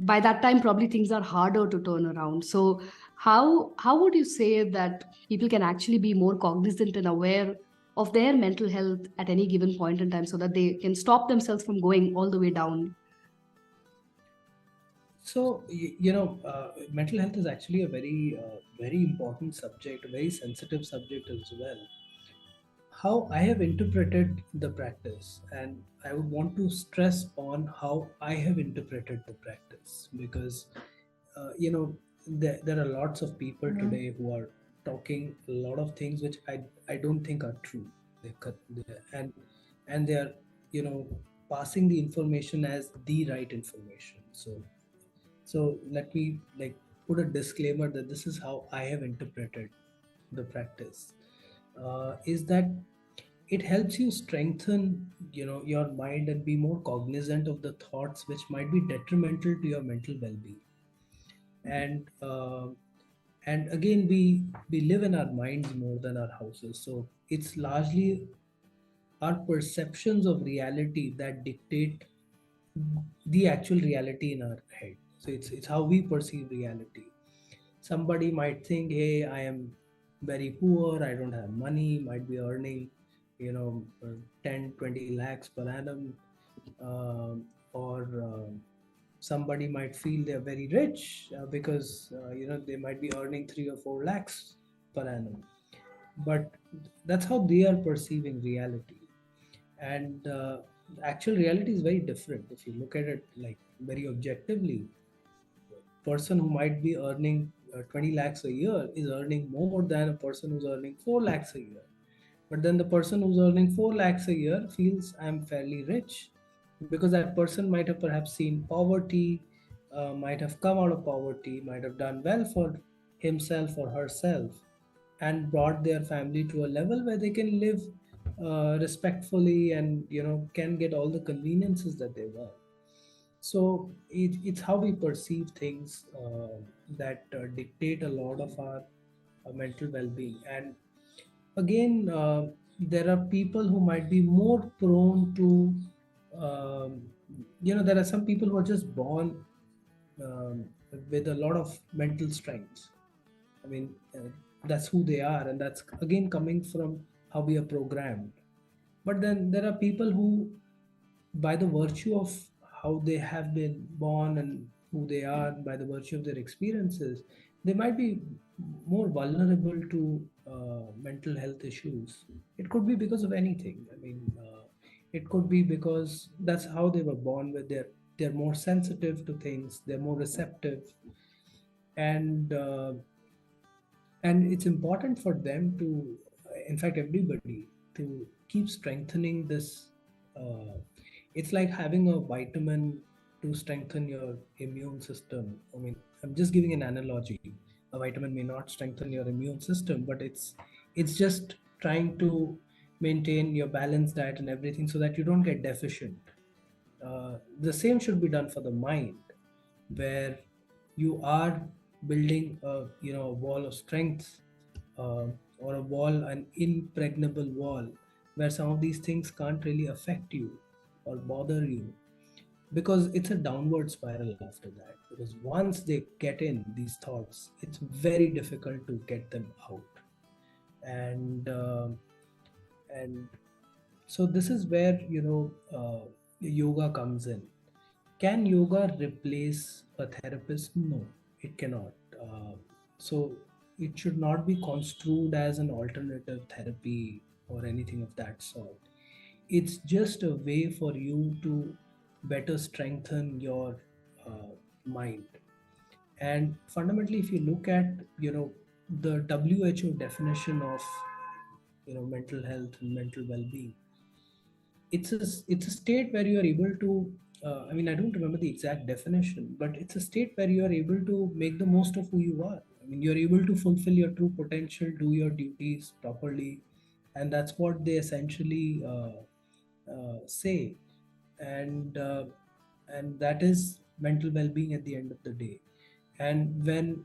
[SPEAKER 1] by that time, probably things are harder to turn around. So, how would you say that people can actually be more cognizant and aware of their mental health at any given point in time so that they can stop themselves from going all the way down?
[SPEAKER 2] So mental health is actually a very very important subject, a very sensitive subject as well. how I have interpreted the practice, and I would want to stress on how I have interpreted the practice because there are lots of people today who are talking a lot of things which I don't think are true. And they are you know passing the information as the right information. So let me put a disclaimer that this is how I have interpreted the practice. Is that it helps you strengthen your mind and be more cognizant of the thoughts which might be detrimental to your mental well-being. And again, we live in our minds more than our houses, so it's largely our perceptions of reality that dictate the actual reality in our head. So it's how we perceive reality. Somebody might think, hey, I am very poor, I don't have money, might be earning 10-20 lakhs per annum, or somebody might feel they're very rich because they might be earning 3 or 4 lakhs per annum. But that's how they are perceiving reality. And actual reality is very different. If you look at it very objectively, person who might be earning 20 lakhs a year is earning more than a person who's earning 4 lakhs a year. But then the person who's earning 4 lakhs a year feels I'm fairly rich, because that person might have perhaps seen poverty, might have come out of poverty, might have done well for himself or herself, and brought their family to a level where they can live respectfully and can get all the conveniences that they want. So it's how we perceive things that dictate a lot of our mental well-being. And again, there are people who might be more prone to um, there are some people who are just born um, with a lot of mental strength. I mean, that's who they are, and that's again coming from how we are programmed. But then there are people who, by the virtue of how they have been born and who they are, by the virtue of their experiences, they might be more vulnerable to mental health issues. It could be because of anything. I mean, it could be because that's how they were born with. They're more sensitive to things. They're more receptive, and it's important for them to, in fact, everybody, to keep strengthening this. It's like having a vitamin to strengthen your immune system. I mean, I'm just giving an analogy. A vitamin may not strengthen your immune system, but it's just trying to maintain your balanced diet and everything so that you don't get deficient. The same should be done for the mind, where you are building a wall of strength, uh, or a wall, an impregnable wall, where some of these things can't really affect you or bother you, because it's a downward spiral after that. Because once they get in these thoughts, it's very difficult to get them out. And uh, and so this is where yoga comes in. Can yoga replace a therapist? No, it cannot. So it should not be construed as an alternative therapy or anything of that sort. It's just a way for you to better strengthen your uh, mind. And fundamentally, if you look at the WHO definition of mental health and mental well-being, it's a state where you are able to, I mean, I don't remember the exact definition, but it's a state where you are able to make the most of who you are. I mean, you're able to fulfill your true potential, do your duties properly, and that's what they essentially say. And uh, and that is mental well-being at the end of the day. And when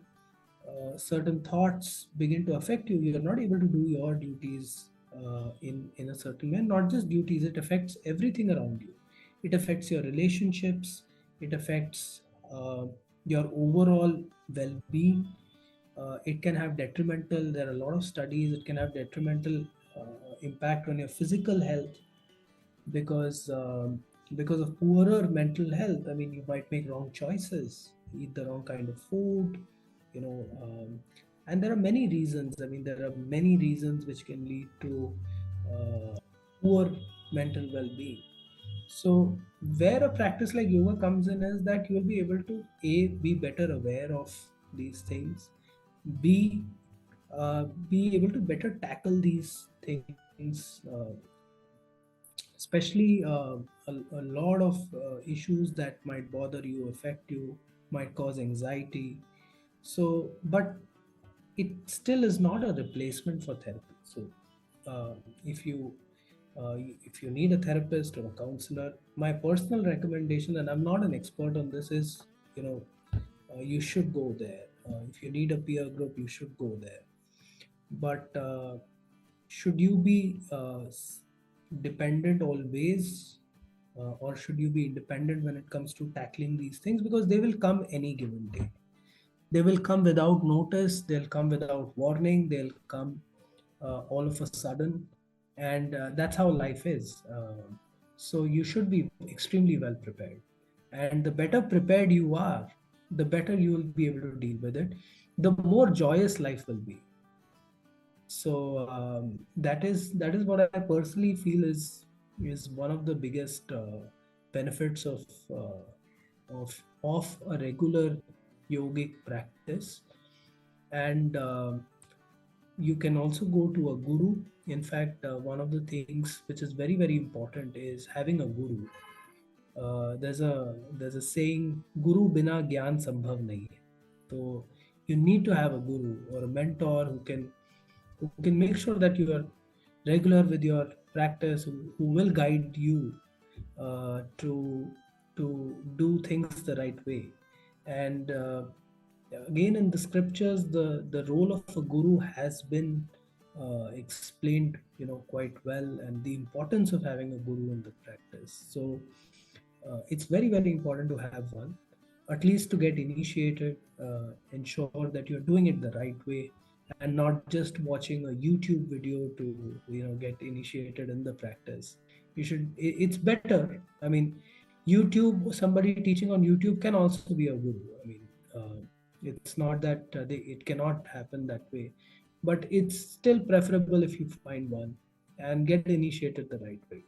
[SPEAKER 2] certain thoughts begin to affect you, you're not able to do your duties in a certain way. Not just duties, it affects everything around you. It affects your relationships, it affects uh, your overall well-being. It can have detrimental, there are a lot of studies, it can have detrimental impact on your physical health, because of poorer mental health. I mean, you might make wrong choices, eat the wrong kind of food, and there are many reasons. I mean, there are many reasons which can lead to poor mental well-being. So where a practice like yoga comes in is that you will be able to be better aware of these things, b be able to better tackle these things, especially a lot of issues that might bother you, affect you, might cause anxiety. So, but it still is not a replacement for therapy. So, uh, if you if you need a therapist or a counselor, my personal recommendation, and I'm not an expert on this, is you know you should go there. If you need a peer group, you should go there. But should you be dependent always, or should you be independent when it comes to tackling these things? Because they will come any given day. They will come without notice, they'll come without warning, they'll come all of a sudden, and that's how life is. So you should be extremely well prepared, and the better prepared you are, the better you will be able to deal with it, the more joyous life will be. So that is what I personally feel is one of the biggest benefits of a regular yogic practice. And you can also go to a guru. In fact, one of the things which is very very important is having a guru. There's a saying, guru bina gyan sambhav nahi hai. So you need to have a guru or a mentor who can make sure that you are regular with your practice, who will guide you to do things the right way. And again, in the scriptures, the role of a guru has been explained, quite well, and the importance of having a guru in the practice. So it's very very important to have one, at least to get initiated. Ensure that you're doing it the right way, and not just watching a YouTube video to get initiated in the practice. It's better. I mean, YouTube, somebody teaching on YouTube can also be a guru. I mean, it's not that it cannot happen that way, but it's still preferable if you find one and get initiated the right way.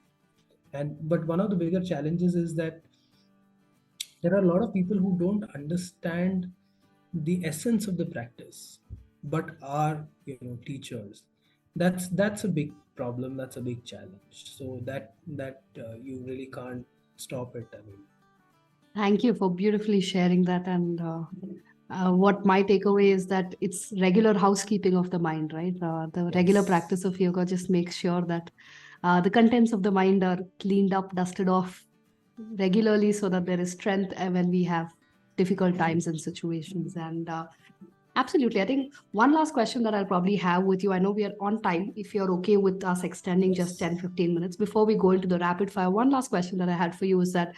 [SPEAKER 2] And but one of the bigger challenges is that there are a lot of people who don't understand the essence of the practice, but are teachers. That's a big problem, that's a big challenge. So that you really can't stop it. I mean,
[SPEAKER 1] Thank you for beautifully sharing that. And what my takeaway is that it's regular housekeeping of the mind, right? The regular
[SPEAKER 2] yes.
[SPEAKER 1] practice of yoga just makes sure that the contents of the mind are cleaned up, dusted off regularly, so that there is strength when we have difficult times and situations. And absolutely. I think one last question that I'll probably have with you. I know we are on time. If you're okay with us extending just
[SPEAKER 2] Yes.
[SPEAKER 1] 10-15 minutes before we go into the rapid fire, one last question that I had for you is that,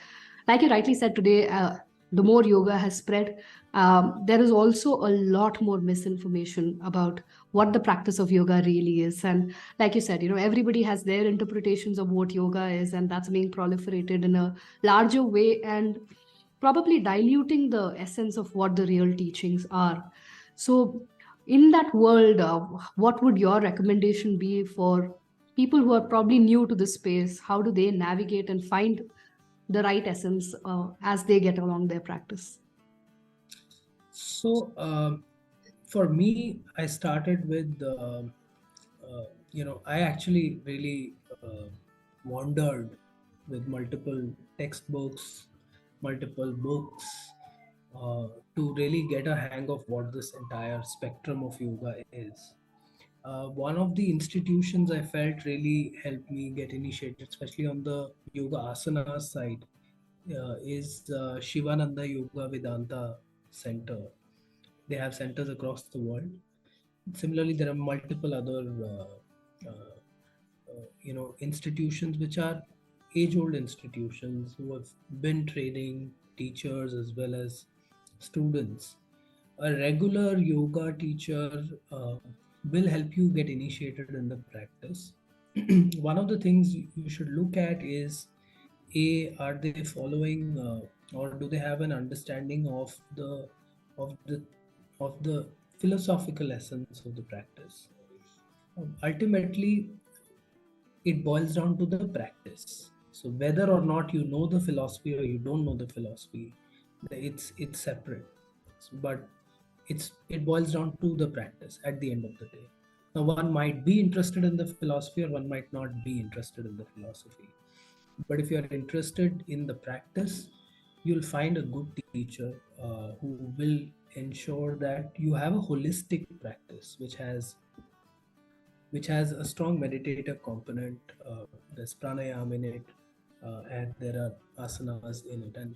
[SPEAKER 1] like you rightly said today, the more yoga has spread, there is also a lot more misinformation about what the practice of yoga really is. And like you said, everybody has their interpretations of what yoga is, and that's being proliferated in a larger way and probably diluting the essence of what the real teachings are. So, in that world, what would your recommendation be for people who are probably new to this space? How do they navigate and find the right essence as they get along their practice?
[SPEAKER 2] So for me, I started with I actually really wandered with multiple textbooks, multiple books, to really get a hang of what this entire spectrum of yoga is. One of the institutions I felt really helped me get initiated, especially on the yoga asana side, is Shivananda Yoga Vedanta Center. They have centers across the world. Similarly, there are multiple other institutions which are age-old institutions who have been training teachers as well as students. A regular yoga teacher will help you get initiated in the practice. One of the things you should look at is, are they following, or do they have an understanding of the of the philosophical essence of the practice? Ultimately, it boils down to the practice. So whether or not you know the philosophy or you don't know the philosophy, it's separate. But it boils down to the practice at the end of the day. Now one might be interested in the philosophy or one might not be interested in the philosophy. But if you are interested in the practice, you'll find a good teacher who will ensure that you have a holistic practice which has a strong meditative component. There's pranayam in it, and there are asanas in it. And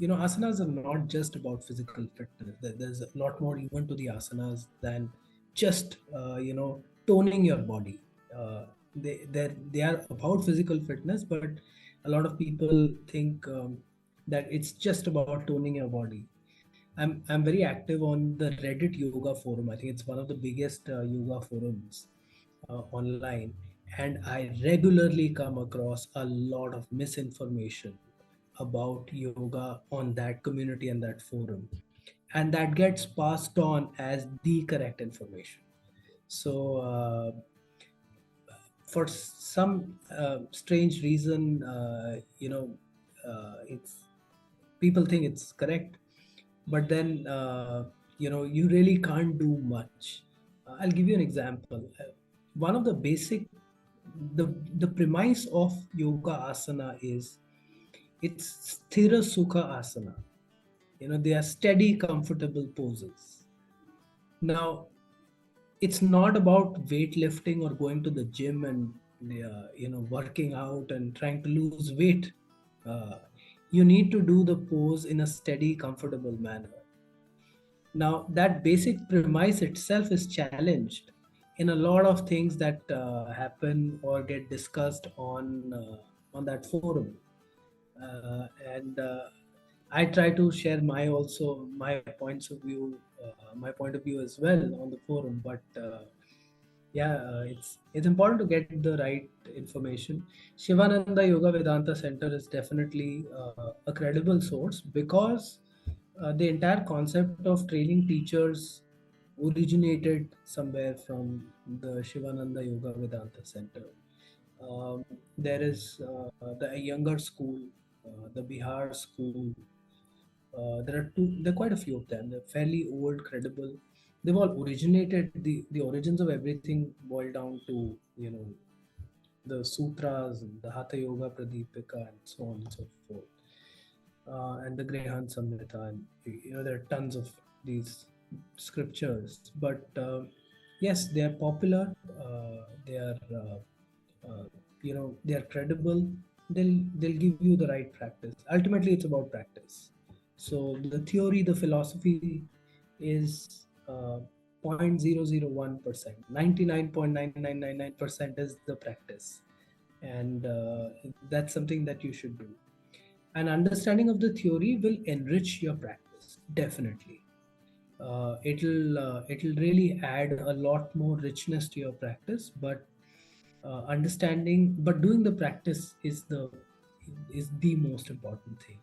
[SPEAKER 2] asanas are not just about physical fitness. There's a lot more even to the asanas than just toning your body. They are about physical fitness, but a lot of people think that it's just about toning your body. I'm very active on the Reddit yoga forum. I think it's one of the biggest yoga forums online, and I regularly come across a lot of misinformation about yoga on that community and that forum, and that gets passed on as the correct information. So for some strange reason, it's people think it's correct, but then you really can't do much. I'll give you an example. One of the basic the premise of yoga asana is it's sthira sukha asana. They are steady comfortable poses. Now it's not about weightlifting or going to the gym and working out and trying to lose weight. uh, you need to do the pose in a steady comfortable manner. Now that basic premise itself is challenged in a lot of things that happen or get discussed on that forum. And I try to share my my point of view as well on the forum. But it's important to get the right information. Shivananda Yoga Vedanta Center is definitely a credible source because the entire concept of training teachers originated somewhere from the Shivananda Yoga Vedanta Center. There is the younger school, the Bihar school. There are quite a few of them. They're fairly old, credible. They've all originated. The origins of everything boil down to the sutras, and the Hatha Yoga Pradipika, and so on and so forth, and the Grihand Samhita, and there are tons of these scriptures. But yes, they are popular. They are they are credible. They'll give you the right practice. Ultimately, it's about practice. So the theory, the philosophy is 0.001%. 99.9999% is the practice, and that's something that you should do. An understanding of the theory will enrich your practice, definitely. It'll really add a lot more richness to your practice, but doing the practice is the most important thing.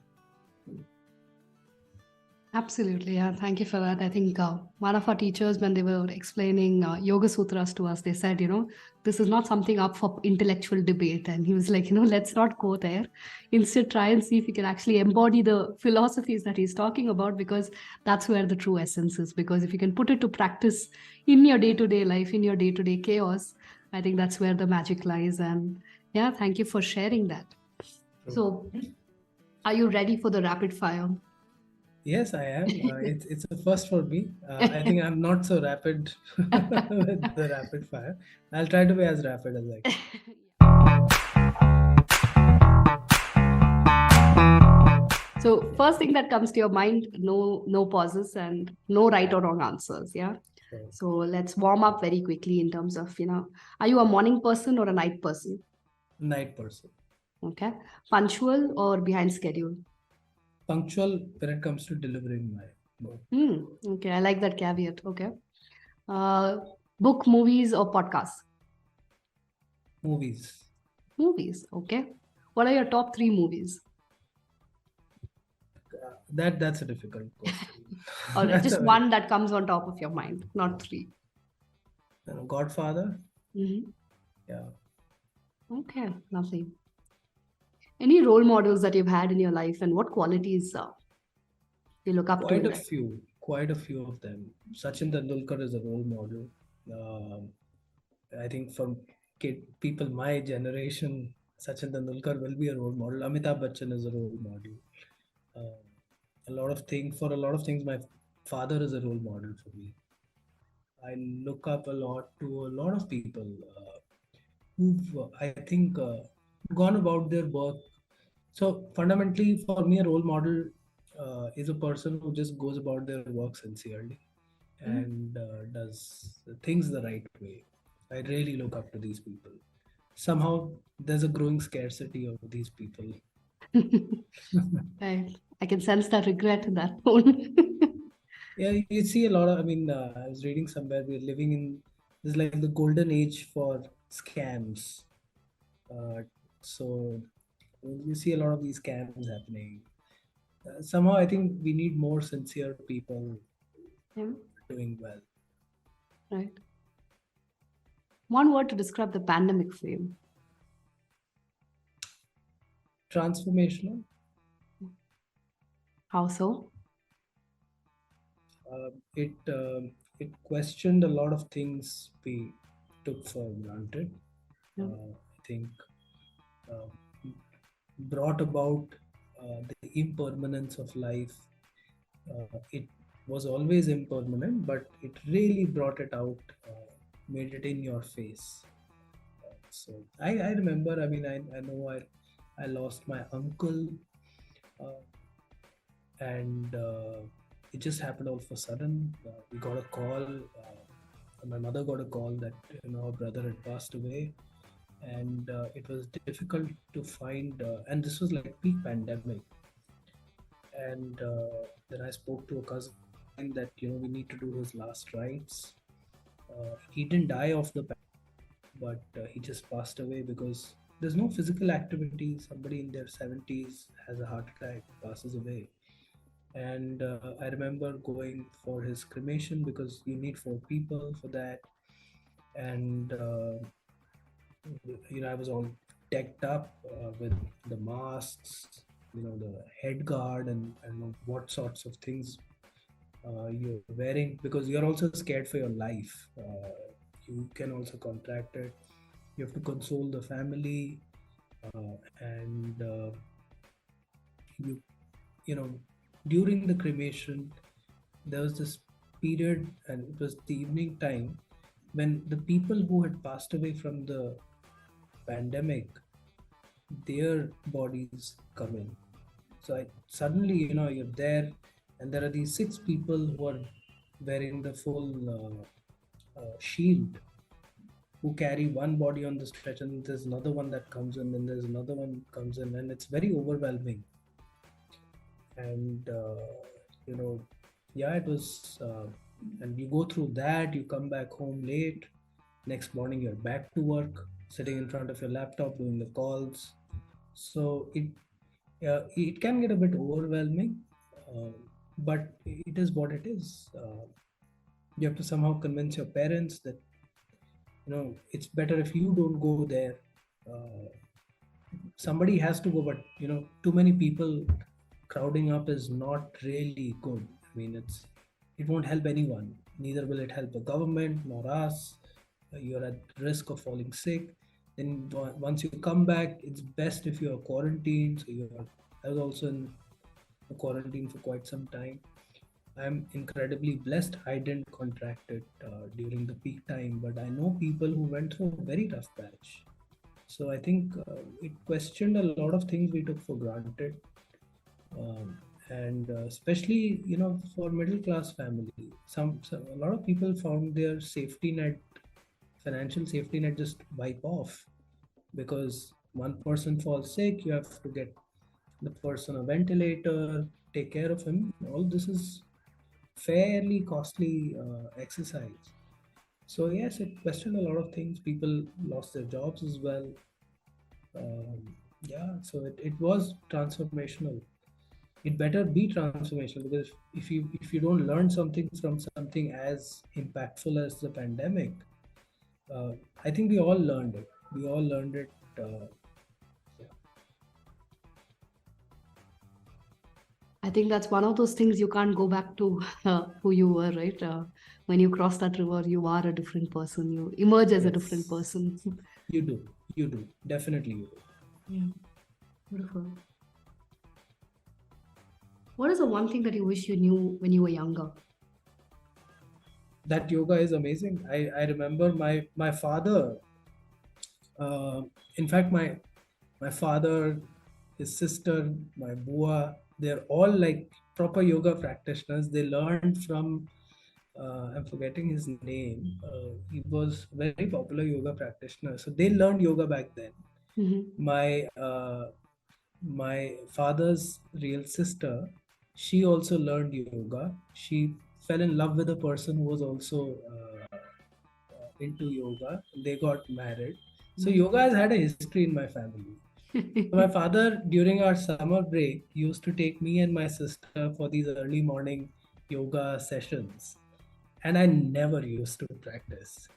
[SPEAKER 1] Absolutely. Yeah. Thank you for that. I think one of our teachers, when they were explaining Yoga Sutras to us, they said, this is not something up for intellectual debate. And he was like, let's not go there. Instead, try and see if you can actually embody the philosophies that he's talking about, because that's where the true essence is. Because if you can put it to practice in your day-to-day life, in your day-to-day chaos, I think that's where the magic lies. And yeah, thank you for sharing that. So, are you ready for the rapid fire?
[SPEAKER 2] Yes, I am. It's a first for me. I think I'm not so rapid with the rapid fire. I'll try to be as rapid as I can.
[SPEAKER 1] So first thing that comes to your mind, no pauses and no right or wrong answers. Yeah.
[SPEAKER 2] Sure.
[SPEAKER 1] So let's warm up very quickly in terms of, are you a morning person or a night person?
[SPEAKER 2] Night person.
[SPEAKER 1] Okay. Punctual or behind schedule?
[SPEAKER 2] Punctual when it comes to delivering my work.
[SPEAKER 1] Okay. I like that caveat. Okay. Book, movies, or podcasts?
[SPEAKER 2] Movies.
[SPEAKER 1] Movies. Okay. What are your top 3 movies?
[SPEAKER 2] That's a difficult question.
[SPEAKER 1] All right. Just one that comes on top of your mind, not 3.
[SPEAKER 2] Godfather.
[SPEAKER 1] Mm-hmm.
[SPEAKER 2] Yeah.
[SPEAKER 1] Okay, lovely. Any role models that you've had in your life, and what qualities you look up to in them?
[SPEAKER 2] Quite a few of them. Sachin Tendulkar is a role model. Um I think from people my generation, Sachin Tendulkar will be a role model. Amitabh Bachchan is a role model. Uh, for a lot of things, my father is a role model for me. I look up a lot to a lot of people who've, I think, gone about their work. So fundamentally, for me, a role model is a person who just goes about their work sincerely and does things the right way. I really look up to these people. Somehow, there's a growing scarcity of these people.
[SPEAKER 1] I can sense that regret in that tone.
[SPEAKER 2] Yeah, you see a lot of. I mean, I was reading somewhere we're living in this like the golden age for scams. Uh, so you see a lot of these scams happening. Somehow, I think we need more sincere people
[SPEAKER 1] Yeah,
[SPEAKER 2] doing well.
[SPEAKER 1] right. One word to describe the pandemic for you.
[SPEAKER 2] Transformational.
[SPEAKER 1] How so?
[SPEAKER 2] It questioned a lot of things we took for granted.
[SPEAKER 1] Yeah.
[SPEAKER 2] I think uh, brought about the impermanence of life. It was always impermanent, but it really brought it out, made it in your face. I remember. I mean, I know I lost my uncle, uh, and it just happened all of a sudden. We got a call. My mother got a call that her brother had passed away, and it was difficult to find. And this was like peak pandemic. And then I spoke to a cousin of mine that we need to do his last rites. He didn't die of the but he just passed away because there's no physical activity. Somebody in their 70s has a heart attack, passes away. And I remember going for his cremation because you need four people for that. And I was all decked up with the masks, the head guard, and what sorts of things you're wearing because you're also scared for your life. You can also contract it. You have to console the family, and you you know during the cremation there was this period, and it was the evening time when the people who had passed away from the pandemic, their bodies come in. So suddenly, you're there, and there are these six people who are wearing the full shield, who carry one body on the stretch, and there's another one that comes in, and there's another one comes in, and it's very overwhelming. And yeah, it was. And you go through that. You come back home late. Next morning, you're back to work, sitting in front of your laptop doing the calls. So it can get a bit overwhelming, uh, but it is what it is. You have to somehow convince your parents that it's better if you don't go there. Uh, Somebody has to go, but too many people crowding up is not really good. I mean, it won't help anyone. Neither will it help the government nor us. You're at risk of falling sick. Then once you come back, it's best if you're quarantined. I was also in quarantine for quite some time. I'm incredibly blessed. I didn't contract it during the peak time, but I know people who went through a very tough patch. So I think it questioned a lot of things we took for granted, and especially for middle class family, a lot of people found their financial safety net just wipe off because one person falls sick, you have to get the person a ventilator, take care of him. All this is fairly costly exercise. So yes, it questioned a lot of things. People lost their jobs as well. Yeah, so it was transformational. It better be transformational because if you don't learn something from something as impactful as the pandemic, uh, I think we all learned it. We all learned it yeah.
[SPEAKER 1] I think that's one of those things you can't go back to who you were, right? When you cross that river, you are a different person. You emerge as a different
[SPEAKER 2] Yes,
[SPEAKER 1] person.
[SPEAKER 2] you do, definitely you do.
[SPEAKER 1] Yeah, beautiful. What is the one thing that you wish you knew when you were younger?
[SPEAKER 2] That yoga is amazing. I remember my father, uh, in fact my father, his sister, my bua, they're all like proper yoga practitioners. They learned from, I'm forgetting his name. He was a very popular yoga practitioner. So they learned yoga back then.
[SPEAKER 1] Mm-hmm.
[SPEAKER 2] My father's real sister, she also learned yoga. She fell in love with a person who was also into yoga. They got married. So yoga has had a history in my family. So my father, during our summer break, used to take me and my sister for these early morning yoga sessions, and I never used to practice.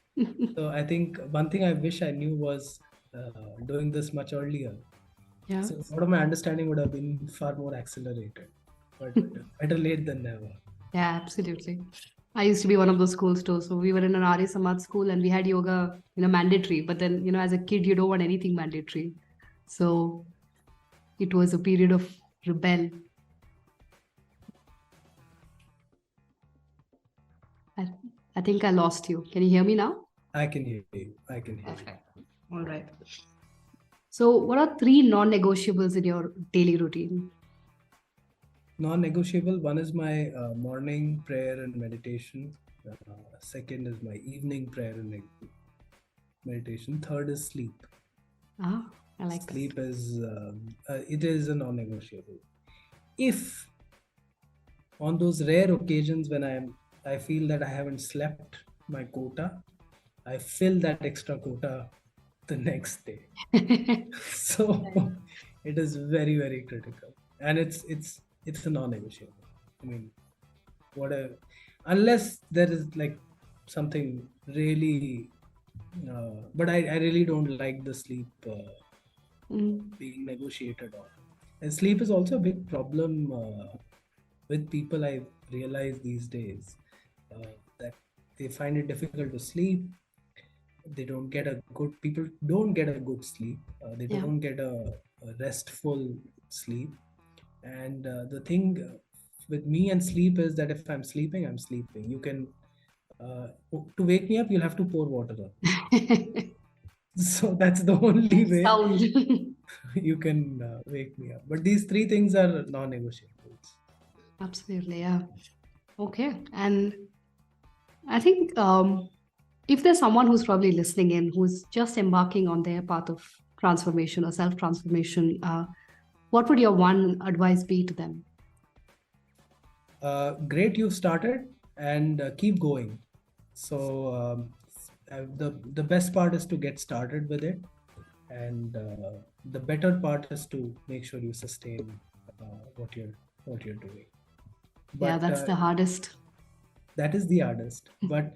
[SPEAKER 2] So I think one thing I wish I knew was doing this much earlier.
[SPEAKER 1] Yeah.
[SPEAKER 2] So a lot of my understanding would have been far more accelerated, but better late than never.
[SPEAKER 1] Yeah, absolutely. I used to be one of those schools too. So we were in an Arya Samaj school and we had yoga, mandatory. But then, as a kid, you don't want anything mandatory. So it was a period of rebel. I, I think I lost you. Can you hear me now?
[SPEAKER 2] I can hear you. I can hear you.
[SPEAKER 1] Perfect. All right. So, what are three non negotiables in your daily routine?
[SPEAKER 2] Non-negotiable. One is my morning prayer and meditation. Second is my evening prayer and meditation. Third is sleep.
[SPEAKER 1] Ah, I like that.
[SPEAKER 2] Sleep is it is a non-negotiable. If on those rare occasions when I feel that I haven't slept my quota, I fill that extra quota the next day. So it is very, very critical, and it's a non-negotiable. I mean, what a unless there is like something really, but I really don't like the sleep
[SPEAKER 1] Mm,
[SPEAKER 2] being negotiated on. And sleep is also a big problem with people. I realize these days that they find it difficult to sleep. They don't get a good people don't get a good sleep. They
[SPEAKER 1] yeah.
[SPEAKER 2] don't get a restful sleep. And the thing with me and sleep is that if I'm sleeping, I'm sleeping. You can to wake me up, you'll have to pour water on. So that's the only way
[SPEAKER 1] Sound.
[SPEAKER 2] you can wake me up. But these three things are non-negotiables.
[SPEAKER 1] Absolutely, yeah. Okay. And I think if there's someone who's probably listening in who's just embarking on their path of transformation or self transformation, what would your one advice be to them?
[SPEAKER 2] Great, you've started, and keep going. So the best part is to get started with it, and the better part is to make sure you sustain what you're doing.
[SPEAKER 1] Yeah,
[SPEAKER 2] But
[SPEAKER 1] that's the hardest.
[SPEAKER 2] that is the hardest. But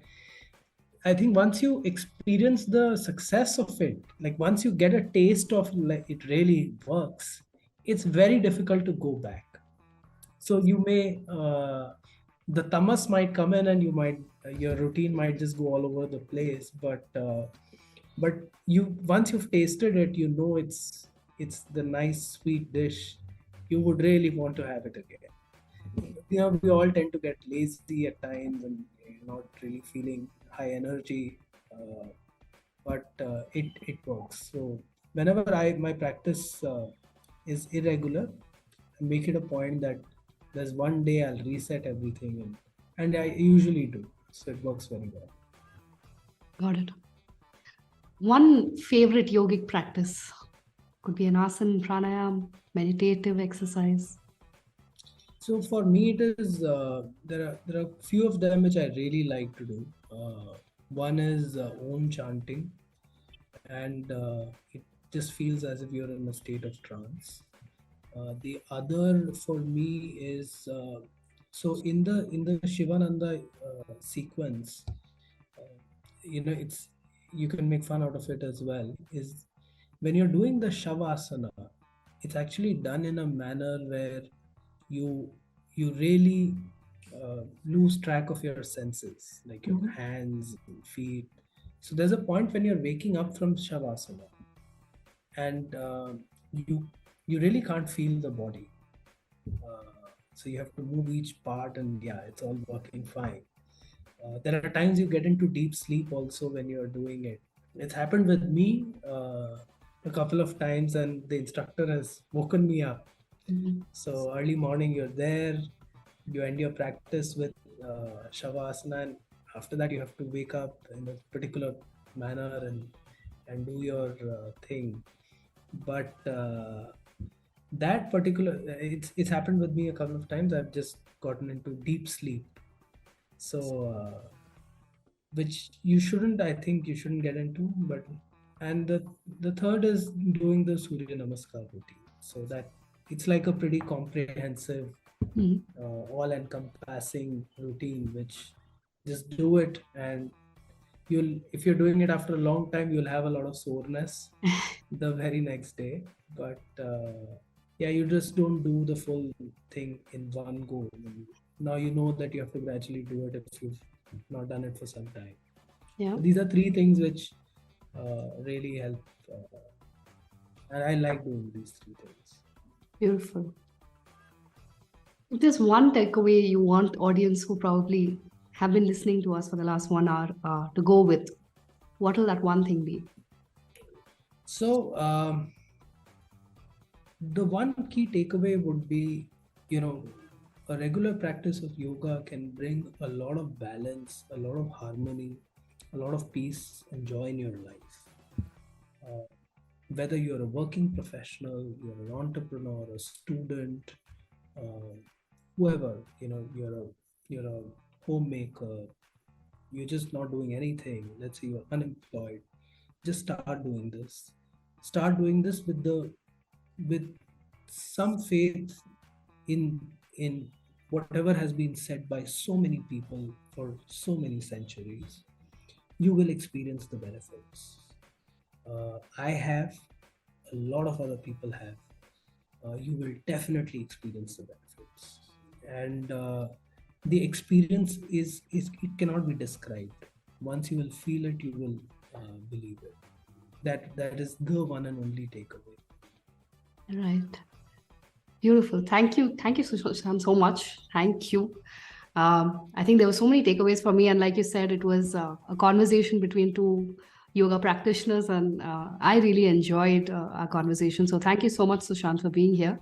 [SPEAKER 2] I think once you experience the success of it, like once you get a taste of like it really works, it's very difficult to go back. So you may the tamas might come in and you might your routine might just go all over the place, but you once you've tasted it, you know it's the nice sweet dish. You would really want to have it again. We all tend to get lazy at times and not really feeling high energy, uh, but it works. So whenever I my practice is irregular, I make it a point that there's one day I'll reset everything, and I usually do. So it works very well.
[SPEAKER 1] Got it. One favorite yogic practice could be an asana, pranayam, meditative exercise.
[SPEAKER 2] So for me, it is there are few of them which I really like to do. One is Om chanting, and it just feels as if you're in a state of trance. The other for me is so in the Shivananda sequence, it's you can make fun out of it as well. Is when you're doing the shavasana, it's actually done in a manner where you you really lose track of your senses, like your
[SPEAKER 1] Mhm.
[SPEAKER 2] hands and feet. So there's a point when you're waking up from shavasana, and you really can't feel the body. So you have to move each part, and yeah, it's all working fine. There are times you get into deep sleep also when you're doing it. It's happened with me a couple of times, and the instructor has woken me up.
[SPEAKER 1] Mhm.
[SPEAKER 2] So early morning, you're there, you end your practice with shavasana, and after that, you have to wake up in a particular manner and do your thing. But that particular, it's happened with me a couple of times. I've just gotten into deep sleep. So which you shouldn't, I think you shouldn't get into. But and the third is doing the Surya Namaskar routine, so that it's like a pretty comprehensive,
[SPEAKER 1] Mhm.
[SPEAKER 2] all encompassing routine, which just do it, and you'll, if you're doing it after a long time, you'll have a lot of soreness the very next day. But yeah, you just don't do the full thing in one go. Now you know that you have to gradually do it if you've not done it for some time.
[SPEAKER 1] Yeah.
[SPEAKER 2] So these are three things which really help, and I like doing these three things.
[SPEAKER 1] Beautiful. If there's one takeaway you want audience who probably have been listening to us for the last 1 hour to go with, what will that one thing be?
[SPEAKER 2] So the one key takeaway would be, you know, a regular practice of yoga can bring a lot of balance, a lot of harmony, a lot of peace and joy in your life. Uh, Whether you're a working professional, you're an entrepreneur, a student, uh, whoever, you know, you're a homemaker, you're just not doing anything. Let's say you're unemployed. Just start doing this. Start doing this with some faith in whatever has been said by so many people for so many centuries. You will experience the benefits. I have, a lot of other people have. You will definitely experience the benefits, and the experience is it cannot be described. Once you will feel it, you will believe it. That is the one and only takeaway.
[SPEAKER 1] Right. Beautiful. Thank you. Thank you, Sushant, so much. Thank you. I think there were so many takeaways for me. And like you said, it was a conversation between two yoga practitioners. And I really enjoyed our conversation. So thank you so much, Sushant, for being here.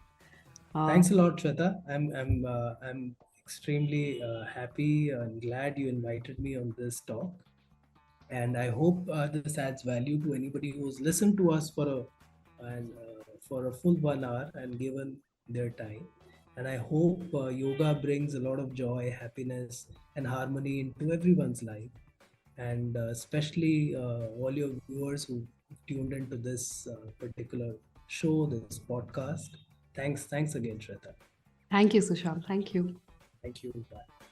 [SPEAKER 2] Thanks a lot, Shweta. I'm extremely happy and glad you invited me on this talk, and I hope this adds value to anybody who's listened to us for a full 1 hour and given their time. And I hope yoga brings a lot of joy, happiness, and harmony into everyone's life, and especially all your viewers who tuned into this particular show, this podcast. Thanks again, Shweta.
[SPEAKER 1] Thank you, Sushant. Thank you.
[SPEAKER 2] Thank you. Bye.